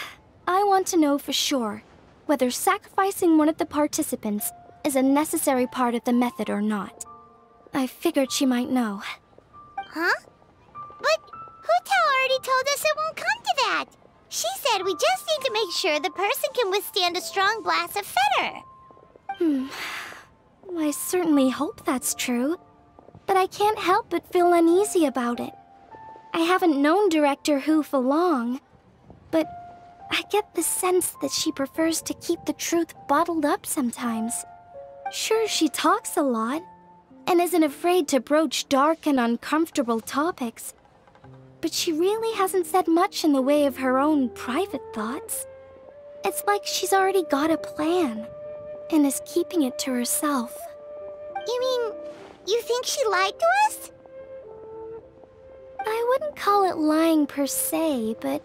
I want to know for sure whether sacrificing one of the participants is a necessary part of the method or not. I figured she might know. Huh? But Hutao already told us it won't come to that. She said we just need to make sure the person can withstand a strong blast of fetter. I certainly hope that's true, but I can't help but feel uneasy about it. I haven't known Director Hu for long, but I get the sense that she prefers to keep the truth bottled up sometimes. Sure, she talks a lot, and isn't afraid to broach dark and uncomfortable topics, but she really hasn't said much in the way of her own private thoughts. It's like she's already got a plan, and is keeping it to herself. You mean, you think she lied to us? I wouldn't call it lying per se, but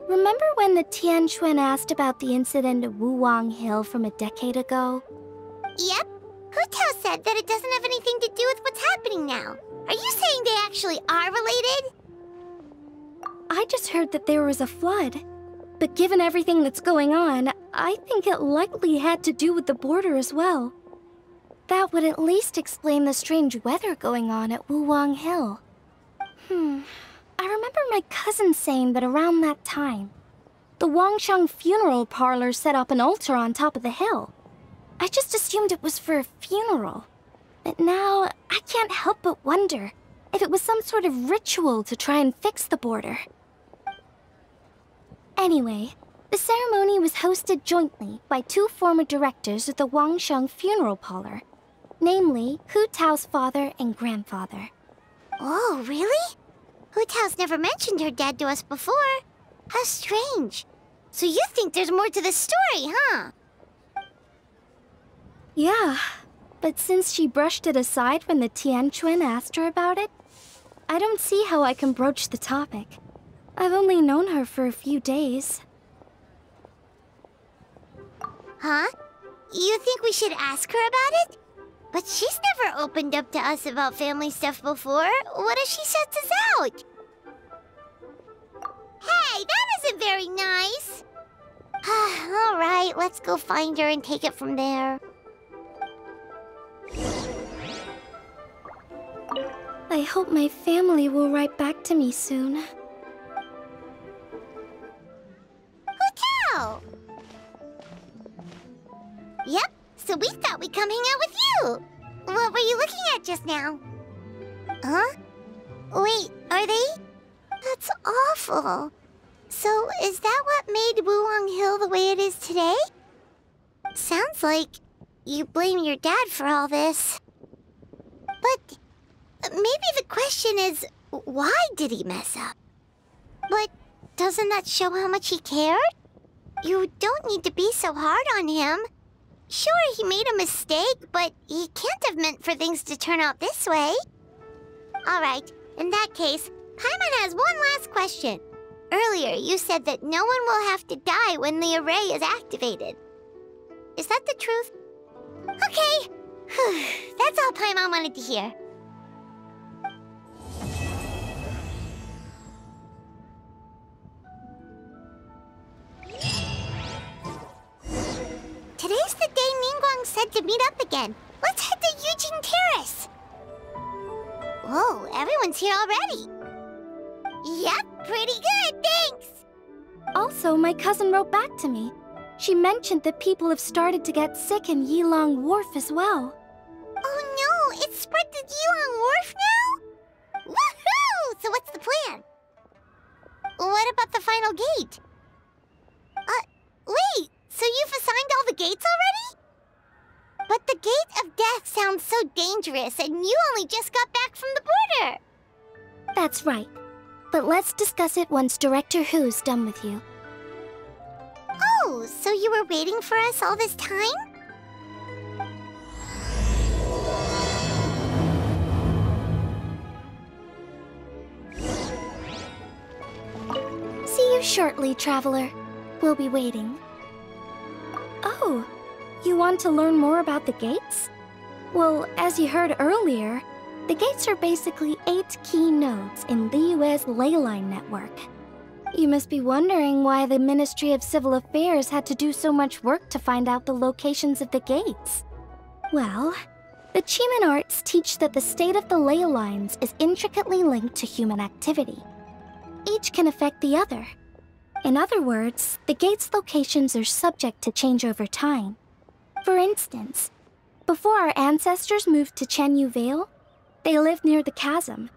remember when the Tianquan asked about the incident at Wuwang Hill from a decade ago? Yep. Hutao said that it doesn't have anything to do with what's happening now. Are you saying they actually are related? I just heard that there was a flood. But given everything that's going on, I think it likely had to do with the border as well. That would at least explain the strange weather going on at Wuwang Hill. I remember my cousin saying that around that time, the Wangsheng funeral parlor set up an altar on top of the hill. I just assumed it was for a funeral. But now, I can't help but wonder if it was some sort of ritual to try and fix the border. Anyway, the ceremony was hosted jointly by two former directors of the Wangsheng funeral parlor, namely Hu Tao's father and grandfather. Oh, really? Hutao's never mentioned her dad to us before. How strange. So you think there's more to the story, huh? Yeah, but since she brushed it aside when the Tianquan asked her about it, I don't see how I can broach the topic. I've only known her for a few days. Huh? You think we should ask her about it? But she's never opened up to us about family stuff before. What if she shuts us out? Hey, that isn't very nice. All right, let's go find her and take it from there. I hope my family will write back to me soon. Hutao! Yep, so we thought we'd come hang out with you. What were you looking at just now? Huh? Wait, are they? That's awful. So, is that what made Wuwang Hill the way it is today? Sounds like you blame your dad for all this. But maybe the question is, why did he mess up? But doesn't that show how much he cared? You don't need to be so hard on him. Sure, he made a mistake, but he can't have meant for things to turn out this way. Alright, in that case, Paimon has one last question. Earlier, you said that no one will have to die when the array is activated. Is that the truth? Okay. That's all Paimon wanted to hear. Today's the day Ningguang said to meet up again. Let's head to Eugene Terrace. Whoa, everyone's here already. Yep, pretty good, thanks. Also, my cousin wrote back to me. She mentioned that people have started to get sick in Yilong Wharf as well. Oh no, it's spread to Yilong Wharf now? Woohoo! So what's the plan? What about the final gate? Wait, so you've assigned all the gates already? But the Gate of Death sounds so dangerous, and you only just got back from the border. That's right. But let's discuss it once Director Hu's done with you. Oh, so you were waiting for us all this time? you shortly, traveler. We'll be waiting. Oh, you want to learn more about the gates? Well, as you heard earlier, the gates are basically 8 key nodes in Liyue's ley line network. You must be wondering why the Ministry of Civil Affairs had to do so much work to find out the locations of the gates. Well, the Chiman arts teach that the state of the ley lines is intricately linked to human activity. Each can affect the other. In other words, the gate's locations are subject to change over time. For instance, before our ancestors moved to Chenyu Vale, they lived near the chasm.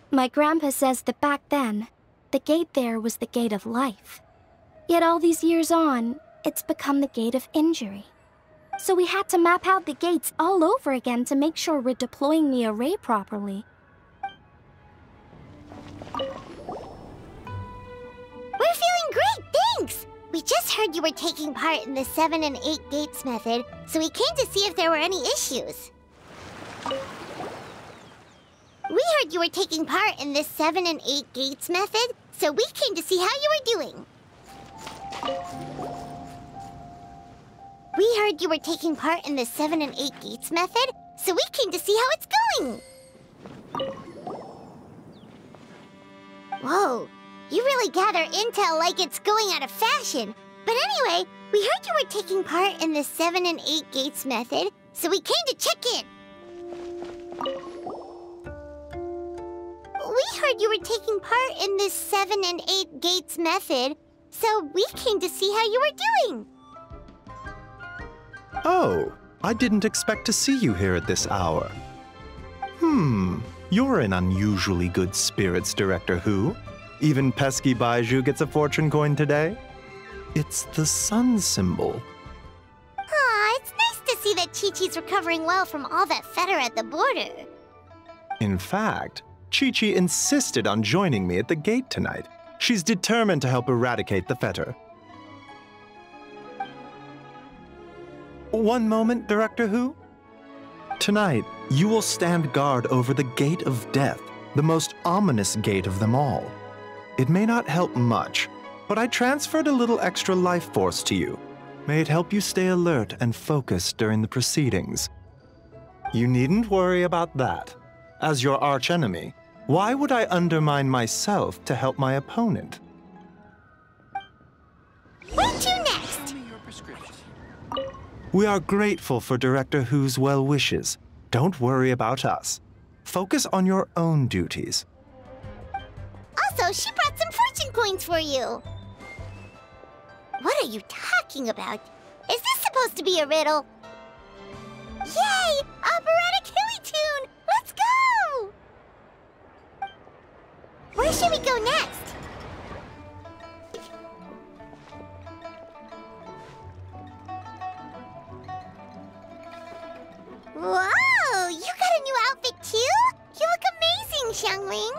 My grandpa says that back then, the gate there was the gate of life. Yet all these years on, it's become the gate of injury. So we had to map out the gates all over again to make sure we're deploying the array properly. We're feeling great, thanks! We just heard you were taking part in the 7 and 8 gates method, so we came to see if there were any issues. We heard you were taking part in the 7 and 8 gates method, so we came to see how you were doing. We heard you were taking part in the 7 and 8 gates method, so we came to see how it's going. Whoa, you really gather intel like it's going out of fashion. But anyway, we heard you were taking part in the 7 and 8 gates method, so we came to check in. We heard you were taking part in this 7 and 8 gates method, so we came to see how you were doing. Oh, I didn't expect to see you here at this hour. You're in unusually good spirits, Director Who. Even pesky Baiju gets a fortune coin today. It's the sun symbol. Aw, it's nice to see that Chi-Chi's recovering well from all that fetter at the border. In fact, Chi-Chi insisted on joining me at the gate tonight. She's determined to help eradicate the fetter. One moment, Director Who. Tonight, you will stand guard over the Gate of Death, the most ominous gate of them all. It may not help much, but I transferred a little extra life force to you. May it help you stay alert and focused during the proceedings. You needn't worry about that. As your archenemy, why would I undermine myself to help my opponent? Where to next? We are grateful for Director Who's well wishes. Don't worry about us. Focus on your own duties. Also, she brought some fortune coins for you. What are you talking about? Is this supposed to be a riddle? Yay! Operatic Hilly tune! Let's go! Where should we go next? Whoa! You got a new outfit too? You look amazing, Xiangling!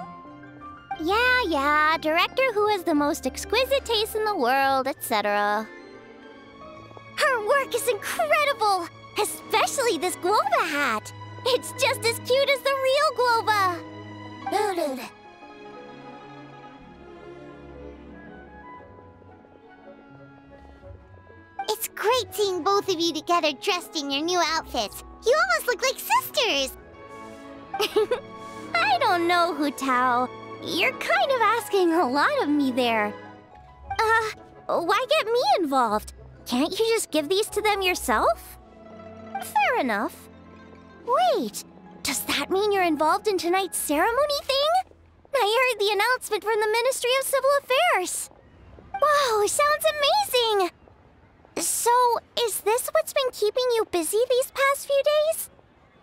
Yeah, Director Who has the most exquisite taste in the world, etc. Her work is incredible! Especially this Globa hat! It's just as cute as the real Globa! It's great seeing both of you together dressed in your new outfits. You almost look like sisters! I don't know, Hu Tao. You're kind of asking a lot of me there. Why get me involved? Can't you just give these to them yourself? Fair enough. Wait, does that mean you're involved in tonight's ceremony thing? I heard the announcement from the Ministry of Civil Affairs. Wow, sounds amazing! So, is this what's been keeping you busy these past few days?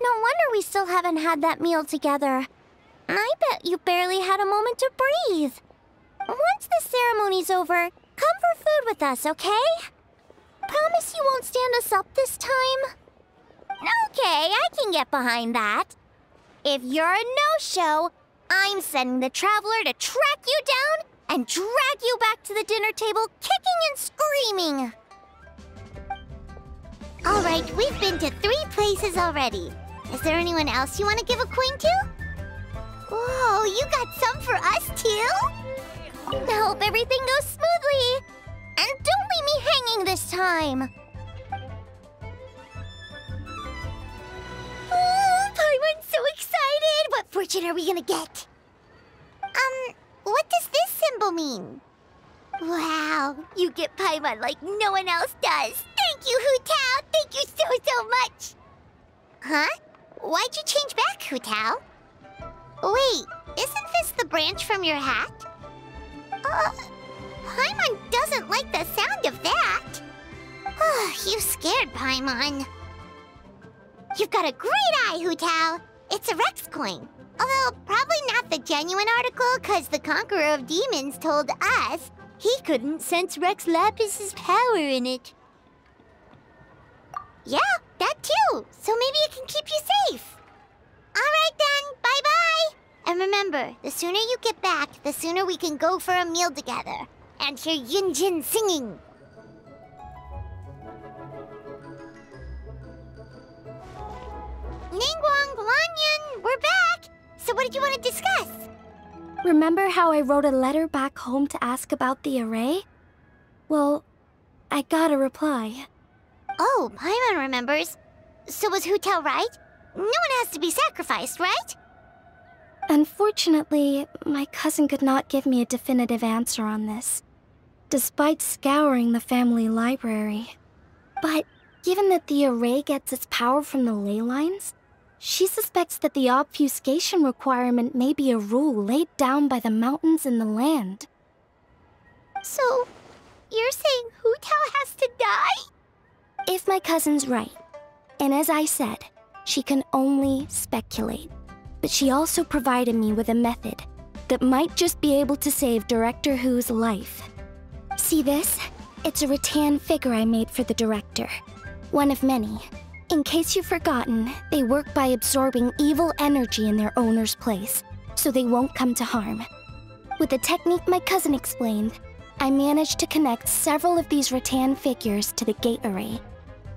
No wonder we still haven't had that meal together. I bet you barely had a moment to breathe. Once the ceremony's over, come for food with us, okay? Promise you won't stand us up this time? Okay, I can get behind that. If you're a no-show, I'm sending the Traveler to track you down and drag you back to the dinner table kicking and screaming. Alright, we've been to 3 places already. Is there anyone else you want to give a coin to? Whoa, you got some for us too? To help everything go smooth time. Oh, Paimon's so excited! What fortune are we gonna get? What does this symbol mean? Wow, you get Paimon like no one else does. Thank you, Hu Tao! Thank you so much! Huh? Why'd you change back, Hu Tao? Wait, isn't this the branch from your hat? Paimon doesn't like the sound of that. You scared Paimon. You've got a great eye, Hu Tao. It's a Rex coin. Although probably not the genuine article, because the Conqueror of Demons told us he couldn't sense Rex Lapis's power in it. Yeah, that too. So maybe it can keep you safe. Alright then, bye-bye! And remember, the sooner you get back, the sooner we can go for a meal together and hear Yunjin singing. Ningguang, Guanyin, we're back! So what did you want to discuss? Remember how I wrote a letter back home to ask about the array? Well, I got a reply. Oh, Paimon remembers. So was Hu Tao right? No one has to be sacrificed, right? Unfortunately, my cousin could not give me a definitive answer on this, despite scouring the family library. But given that the array gets its power from the ley lines, she suspects that the obfuscation requirement may be a rule laid down by the mountains and the land. So, you're saying Hu Tao has to die? If my cousin's right, and as I said, she can only speculate, but she also provided me with a method that might just be able to save Director Hu's life. See this? It's a rattan figure I made for the director. One of many. In case you've forgotten, they work by absorbing evil energy in their owner's place, so they won't come to harm. With the technique my cousin explained, I managed to connect several of these rattan figures to the gate array.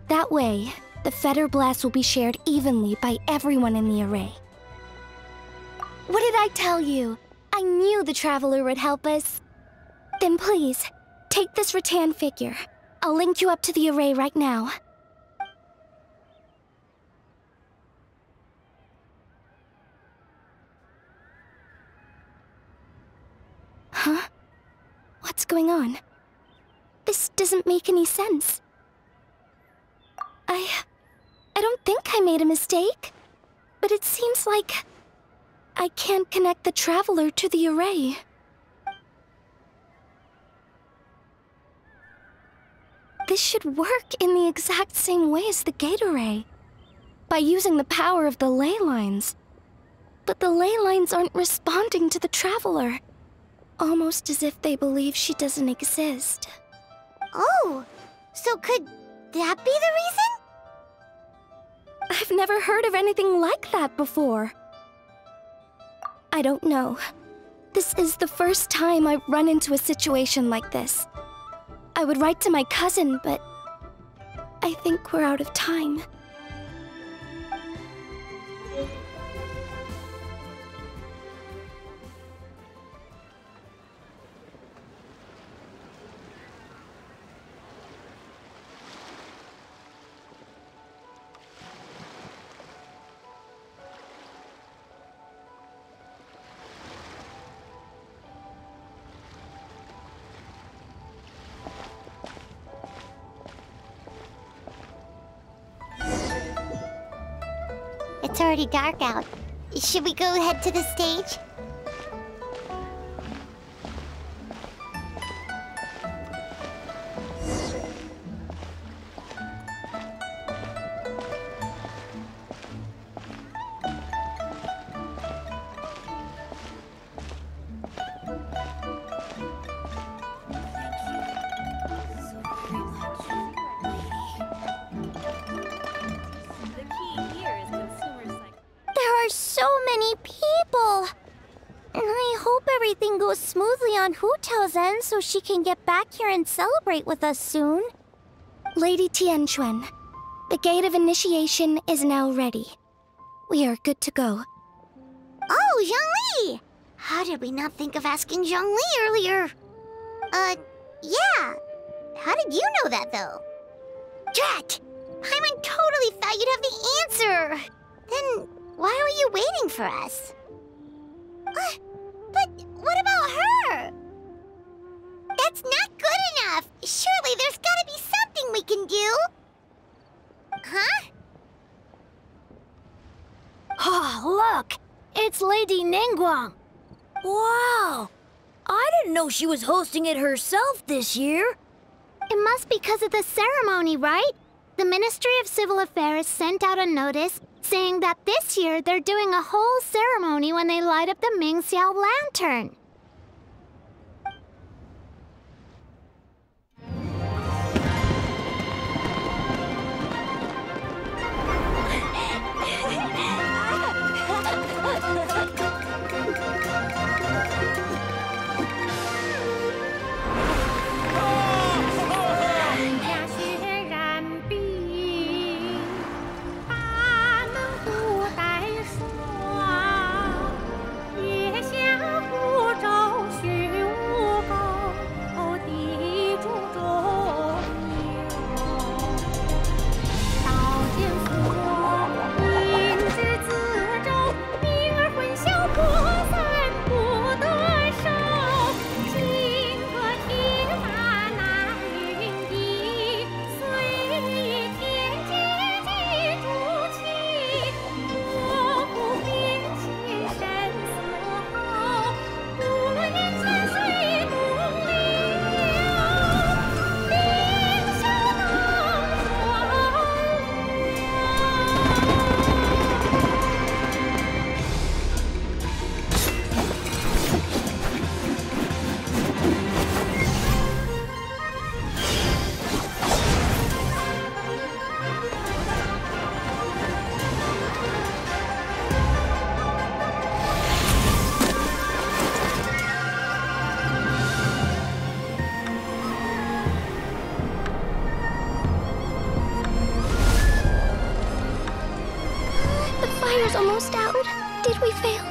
That way, the Fetter Blast will be shared evenly by everyone in the array. What did I tell you? I knew the Traveler would help us. Then please, take this rattan figure. I'll link you up to the array right now. Huh? What's going on? This doesn't make any sense. I don't think I made a mistake, but it seems like I can't connect the Traveler to the array. This should work in the exact same way as the gate array, by using the power of the ley lines. But the ley lines aren't responding to the Traveler, almost as if they believe she doesn't exist. Oh, so could that be the reason? I've never heard of anything like that before. I don't know. This is the first time I've run into a situation like this. I would write to my cousin, but I think we're out of time. It's already dark out. Should we go head to the stage? So many people! And I hope everything goes smoothly on Hu Tao's end so she can get back here and celebrate with us soon. Lady Tianquan, the gate of initiation is now ready. We are good to go. Oh, Zhongli! How did we not think of asking Zhongli earlier? Yeah. How did you know that, though? Drat! Paimon totally thought you'd have the answer! Then why were you waiting for us? But what about her? That's not good enough! Surely there's gotta be something we can do! Huh? Oh, look! It's Lady Ningguang! Wow! I didn't know she was hosting it herself this year! It must be because of the ceremony, right? The Ministry of Civil Affairs sent out a notice saying that this year they're doing a whole ceremony when they light up the Mingxiao lantern. Almost out. Did we fail?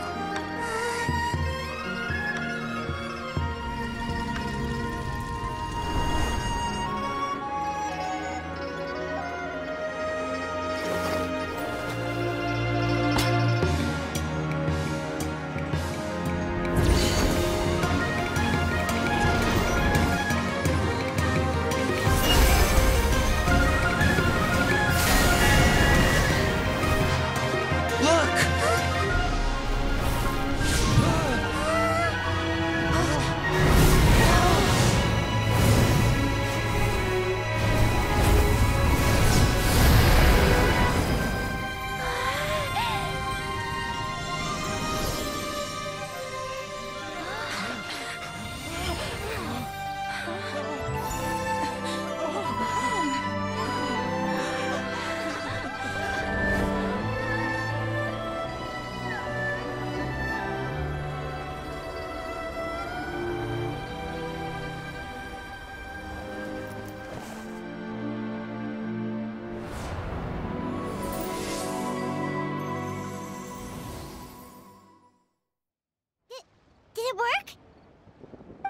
Did it work?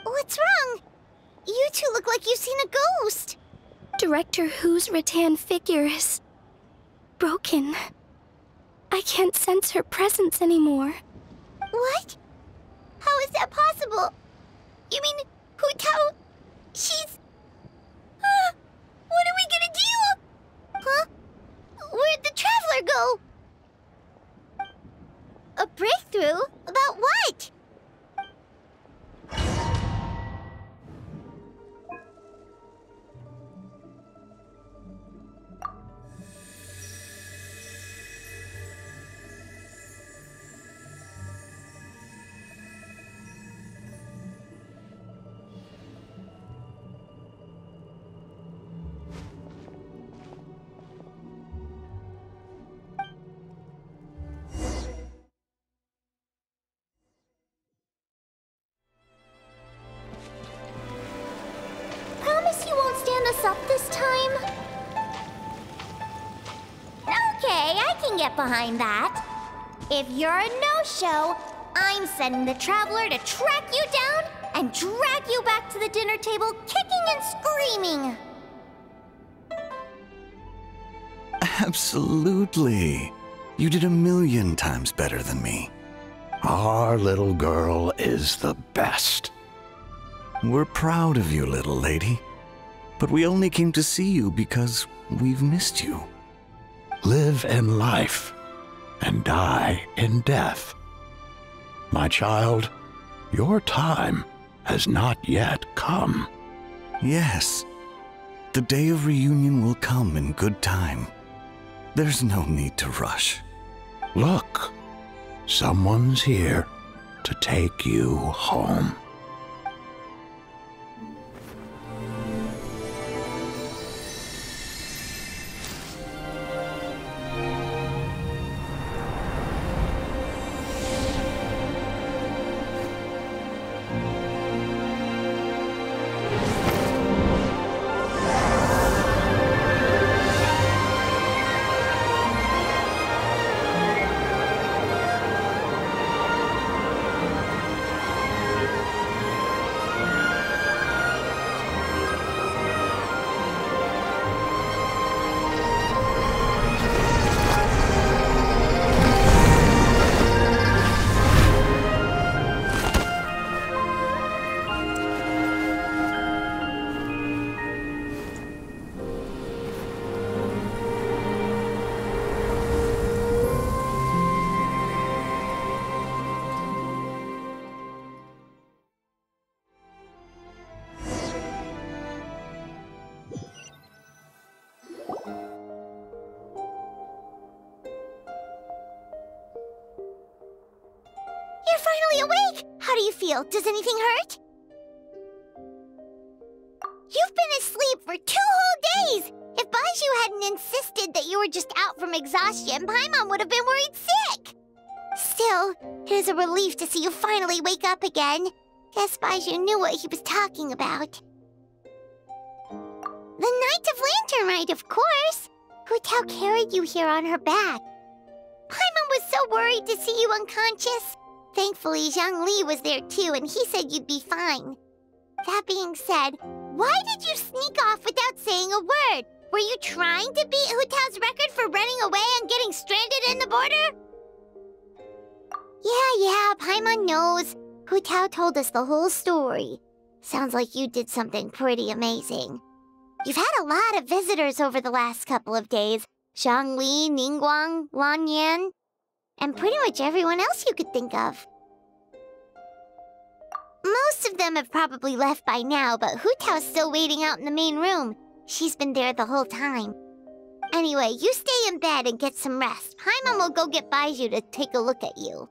What's wrong? You two look like you've seen a ghost. Director Hu's rattan figure is broken. I can't sense her presence anymore. What? How is that possible? You mean Hu Tao? She's... what are we gonna do? Huh? Where'd the Traveler go? A breakthrough? About what? Promise you won't stand us up this time? Okay, I can get behind that. If you're a no-show, I'm sending the Traveler to track you down and drag you back to the dinner table kicking and screaming. Absolutely. You did 1,000,000 times better than me. Our little girl is the best. We're proud of you, little lady. But we only came to see you because we've missed you. Live in life and die in death. My child, your time has not yet come. Yes. The day of reunion will come in good time. There's no need to rush. Look, someone's here to take you home. You're finally awake! How do you feel? Does anything hurt? You've been asleep for 2 whole days! If Baizhu hadn't insisted that you were just out from exhaustion, Paimon would have been worried sick! Still, it is a relief to see you finally wake up again. Guess Baizhu knew what he was talking about. The Knight of Lantern Rite, of course! Hu Tao carried you here on her back. Paimon was so worried to see you unconscious. Thankfully, Zhang Li was there too, and he said you'd be fine. That being said, why did you sneak off without saying a word? Were you trying to beat Hu Tao's record for running away and getting stranded in the border? Yeah, Paimon knows. Hu Tao told us the whole story. Sounds like you did something pretty amazing. You've had a lot of visitors over the last couple of days. Zhang Li, Ningguang, Lan Yan, and pretty much everyone else you could think of. Most of them have probably left by now, but Hu Tao's still waiting out in the main room. She's been there the whole time. Anyway, you stay in bed and get some rest. Paimon will go get Baizhu to take a look at you.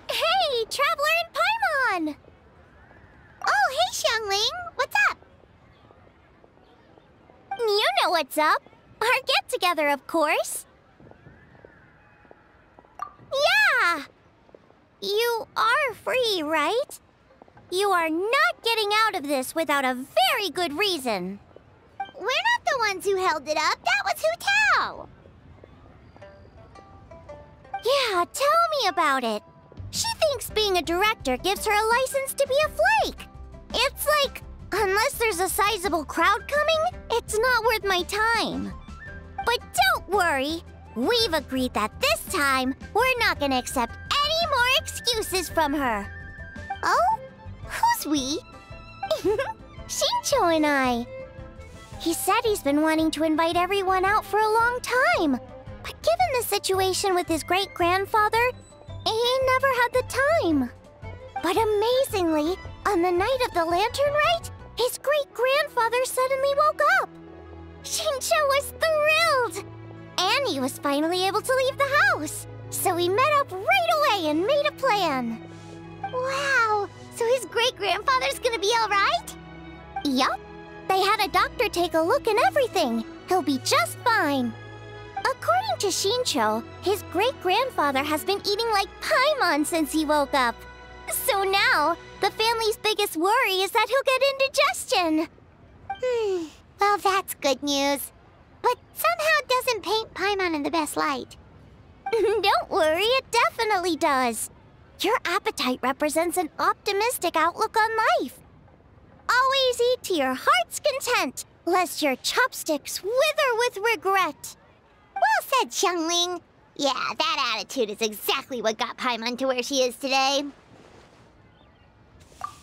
Hey, Traveler and Paimon! Oh, hey, Xiangling! What's up? You know what's up. Our get-together, of course. Yeah! You are free, right? You are not getting out of this without a very good reason. We're not the ones who held it up. That was Hu Tao. Yeah, tell me about it. She thinks being a director gives her a license to be a flake. It's like, unless there's a sizable crowd coming, it's not worth my time. But don't worry. We've agreed that this time, we're not gonna accept any more excuses from her. Oh? Who's we? Xingqiu and I. He said he's been wanting to invite everyone out for a long time. But given the situation with his great-grandfather, he never had the time. But amazingly, on the night of the Lantern Rite, his great-grandfather suddenly woke up. Xingqiu was thrilled. And he was finally able to leave the house. So we met up right away and made a plan. Wow, so his great-grandfather's gonna be all right? Yup. They had a doctor take a look and everything. He'll be just fine. According to Xingqiu, his great-grandfather has been eating like Paimon since he woke up. So now, the family's biggest worry is that he'll get indigestion. Well, that's good news. But somehow it doesn't paint Paimon in the best light. Don't worry, it definitely does. Your appetite represents an optimistic outlook on life. Always eat to your heart's content, lest your chopsticks wither with regret. Well said, Xiangling. Yeah, that attitude is exactly what got Paimon to where she is today.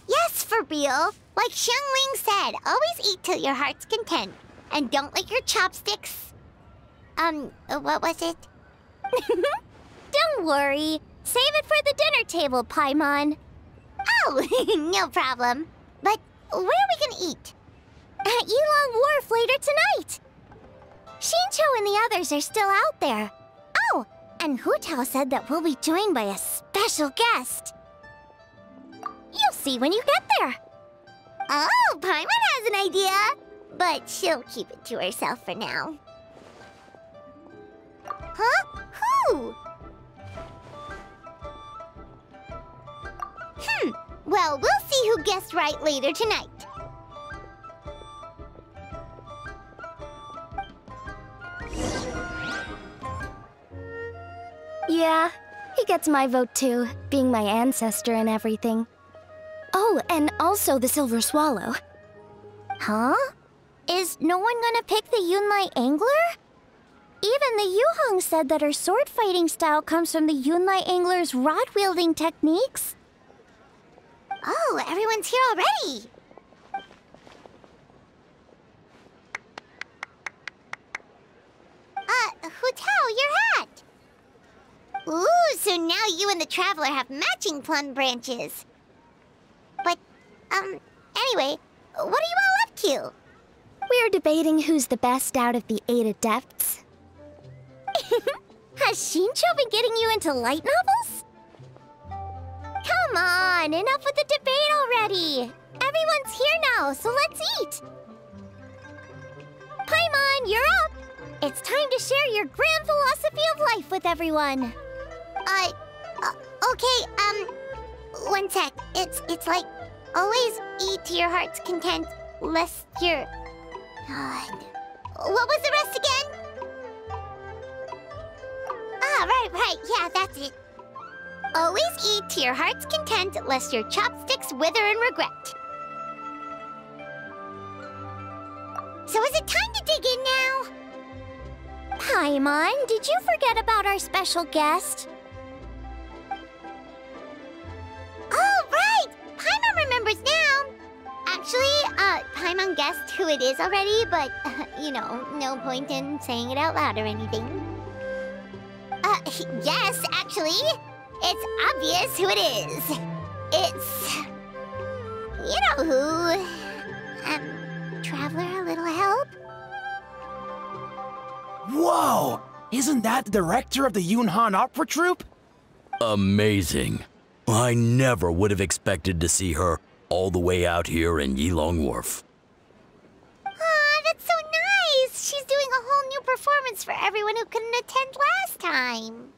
Yes, for real. Like Xiangling said, always eat till your heart's content. And don't lick your chopsticks. What was it? Don't worry. Save it for the dinner table, Paimon. Oh, no problem. But where are we gonna eat? At Yilong Wharf later tonight. Xinqiu and the others are still out there. Oh, and Hu Tao said that we'll be joined by a special guest. You'll see when you get there. Oh, Paimon has an idea. But she'll keep it to herself for now. Huh? Who? Well, we'll see who guessed right later tonight. Yeah, he gets my vote too, being my ancestor and everything. Oh, and also the Silver Swallow. Huh? Is no one gonna pick the Yunlai Angler? Even the Yuhong said that her sword fighting style comes from the Yunlai Angler's rod-wielding techniques. Oh, everyone's here already. Hu Tao, your hat. Ooh, so now you and the Traveler have matching plum branches. But, anyway, what are you all up to? We're debating who's the best out of the 8 adepts. Has Xinqiu been getting you into light novels? Come on, enough with the debate already. Everyone's here now, so let's eat. Paimon, you're up. It's time to share your grand philosophy of life with everyone. Okay, one sec. It's like, always eat to your heart's content, lest you're... what was the rest again? Ah, right, yeah, that's it. Always eat to your heart's content, lest your chopsticks wither in regret. So is it time to dig in now? Paimon, did you forget about our special guest? Oh, right! Paimon remembers now! Actually, Paimon guessed who it is already, but, you know, no point in saying it out loud or anything. Yes, actually. It's obvious who it is. It's... you know who. Traveler, a little help? Whoa! Isn't that the director of the Yunhan Opera Troupe? Amazing. I never would have expected to see her all the way out here in Yilong Wharf. Aw, that's so nice! She's doing a whole new performance for everyone who couldn't attend last time.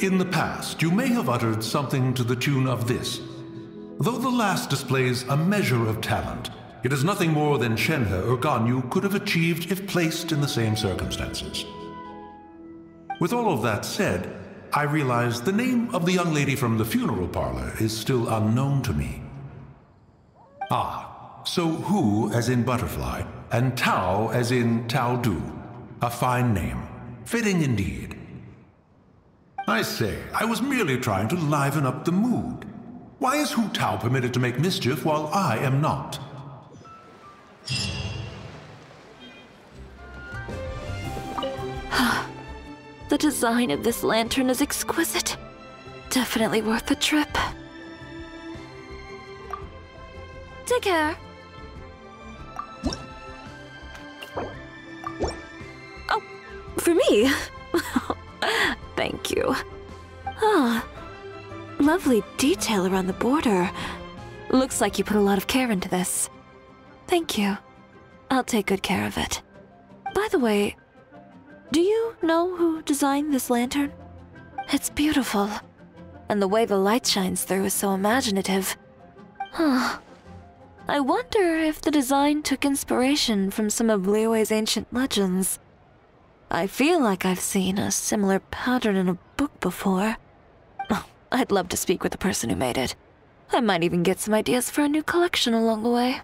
In the past, you may have uttered something to the tune of this. Though the last displays a measure of talent, it is nothing more than Shenhe or Ganyu could have achieved if placed in the same circumstances. With all of that said, I realize the name of the young lady from the funeral parlor is still unknown to me. Ah, so Hu as in butterfly, and Tao as in Tao Du. A fine name. Fitting indeed. I say, I was merely trying to liven up the mood. Why is Hu Tao permitted to make mischief while I am not? The design of this lantern is exquisite. Definitely worth the trip. Take care. Oh, for me? Thank you. Ah, lovely detail around the border. Looks like you put a lot of care into this. Thank you. I'll take good care of it. By the way, do you know who designed this lantern? It's beautiful, and the way the light shines through is so imaginative. Huh. I wonder if the design took inspiration from some of Liyue's ancient legends. I feel like I've seen a similar pattern in a book before. Oh, I'd love to speak with the person who made it. I might even get some ideas for a new collection along the way.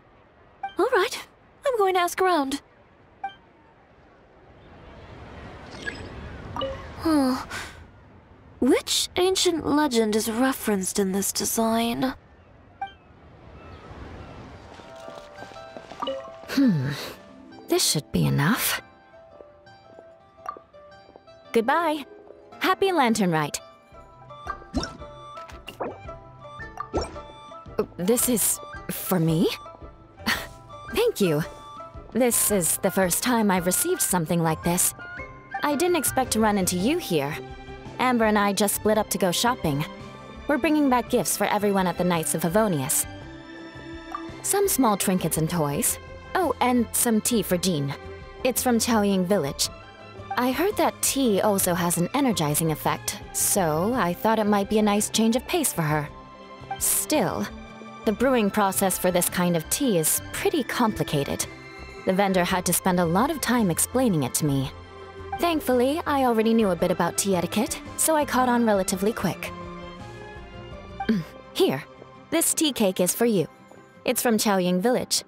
All right, I'm going to ask around. Huh. Which ancient legend is referenced in this design? This should be enough. Goodbye. Happy Lantern Rite. This is for me? Thank you. This is the first time I've received something like this. I didn't expect to run into you here. Amber and I just split up to go shopping. We're bringing back gifts for everyone at the Knights of Favonius. Some small trinkets and toys. Oh, and some tea for Jean. It's from Chaoying Village. I heard that tea also has an energizing effect, so I thought it might be a nice change of pace for her. Still, the brewing process for this kind of tea is pretty complicated. The vendor had to spend a lot of time explaining it to me. Thankfully, I already knew a bit about tea etiquette, so I caught on relatively quick. Here, this tea cake is for you. It's from Chaoying Village.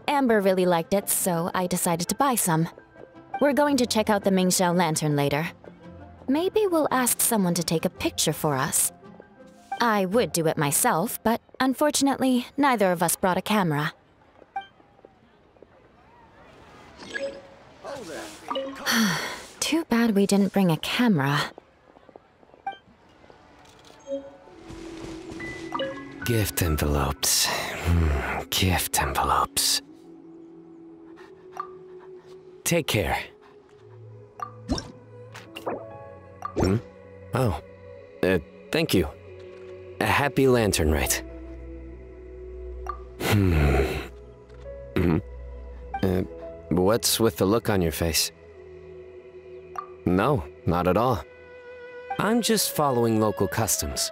Amber really liked it, so I decided to buy some. We're going to check out the Mingxiao Lantern later. Maybe we'll ask someone to take a picture for us. I would do it myself, but unfortunately, neither of us brought a camera. Too bad we didn't bring a camera. Gift envelopes. Gift envelopes. Take care. Oh. Thank you. A happy Lantern Rite. What's with the look on your face? No, not at all. I'm just following local customs.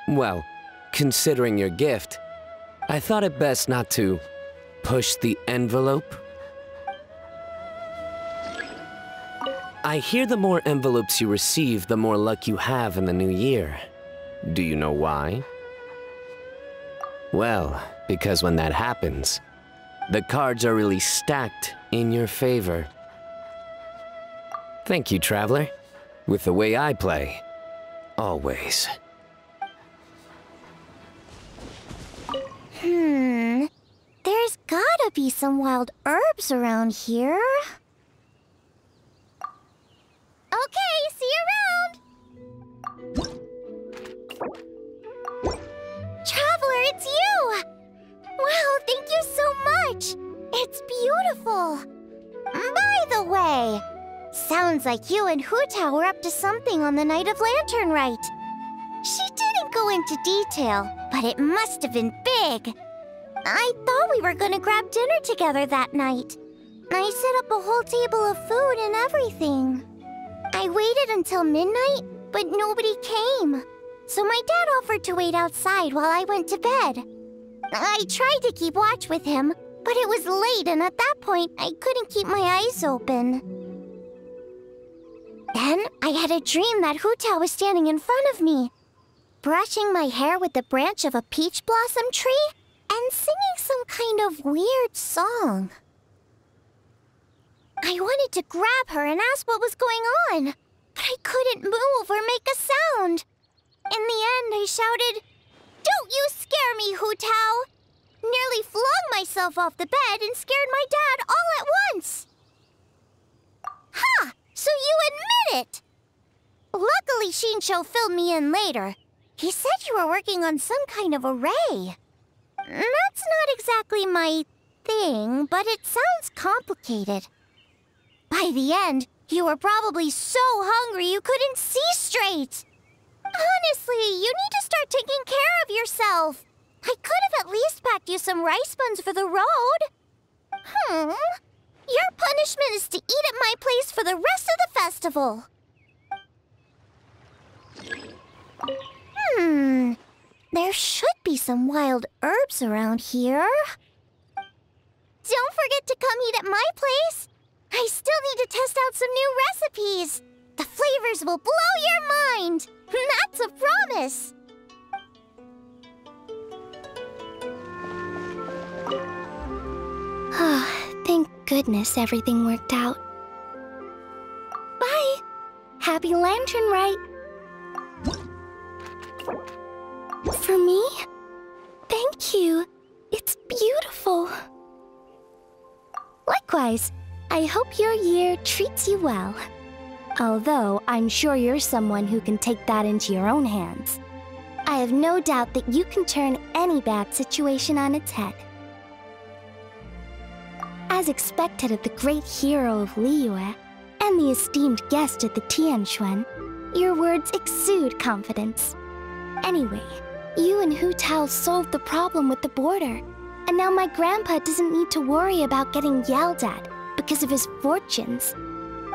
Well, considering your gift, I thought it best not to push the envelope. I hear the more envelopes you receive, the more luck you have in the new year. Do you know why? Well, because when that happens, the cards are really stacked in your favor. Thank you, Traveler. With the way I play, always. There's gotta be some wild herbs around here. Okay, see you around! Traveler, it's you! Wow, thank you so much! It's beautiful! By the way, sounds like you and Hu Tao were up to something on the night of Lantern Rite. She didn't go into detail, but it must have been big. I thought we were gonna grab dinner together that night. I set up a whole table of food and everything. I waited until midnight, but nobody came. So my dad offered to wait outside while I went to bed. I tried to keep watch with him, but it was late, and at that point, I couldn't keep my eyes open. Then, I had a dream that Hu Tao was standing in front of me, brushing my hair with the branch of a peach blossom tree, and singing some kind of weird song. I wanted to grab her and ask what was going on, but I couldn't move or make a sound. In the end, I shouted, "Don't you scare me, Hu Tao!" Nearly flung myself off the bed and scared my dad all at once. Ha! So you admit it! Luckily, Shincho filled me in later. He said you were working on some kind of array. That's not exactly my thing, but it sounds complicated. By the end, you were probably so hungry you couldn't see straight. Honestly, you need to start taking care of yourself. I could have at least packed you some rice buns for the road. Your punishment is to eat at my place for the rest of the festival. There should be some wild herbs around here. Don't forget to come eat at my place. I still need to test out some new recipes. The flavors will blow your mind. That's a promise. Thank goodness everything worked out. Bye! Happy Lantern Rite! For me? Thank you. It's beautiful. Likewise, I hope your year treats you well. Although, I'm sure you're someone who can take that into your own hands. I have no doubt that you can turn any bad situation on its head. As expected of the great hero of Liyue, and the esteemed guest at the Tianquan, your words exude confidence. Anyway, you and Hu Tao solved the problem with the border, and now my grandpa doesn't need to worry about getting yelled at because of his fortunes.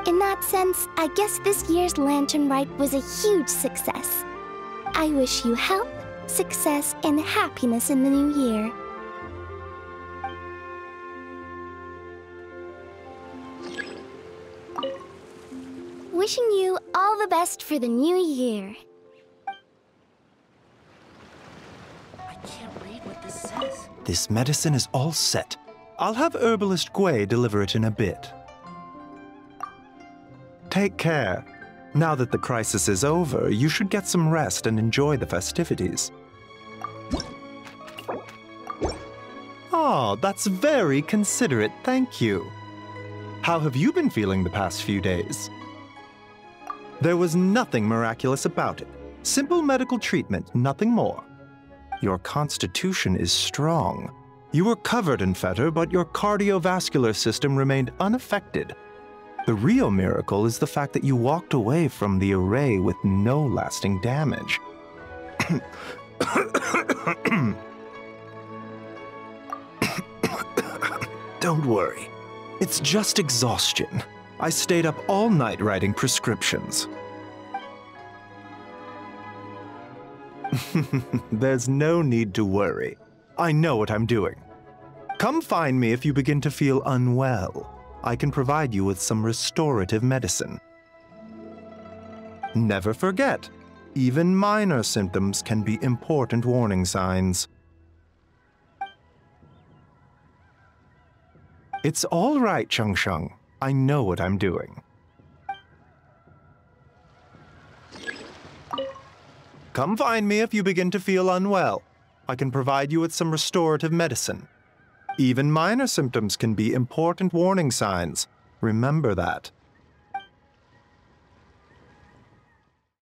In that sense, I guess this year's Lantern Rite was a huge success. I wish you health, success, and happiness in the new year. Wishing you all the best for the new year. I can't read what this says. This medicine is all set. I'll have herbalist Gui deliver it in a bit. Take care. Now that the crisis is over, you should get some rest and enjoy the festivities. Oh, that's very considerate, thank you. How have you been feeling the past few days? There was nothing miraculous about it. Simple medical treatment, nothing more. Your constitution is strong. You were covered in fetor, but your cardiovascular system remained unaffected. The real miracle is the fact that you walked away from the array with no lasting damage. Don't worry. It's just exhaustion. I stayed up all night writing prescriptions. There's no need to worry. I know what I'm doing. Come find me if you begin to feel unwell. I can provide you with some restorative medicine. Never forget, even minor symptoms can be important warning signs. It's all right, Changsheng. I know what I'm doing. Come find me if you begin to feel unwell. I can provide you with some restorative medicine. Even minor symptoms can be important warning signs. Remember that.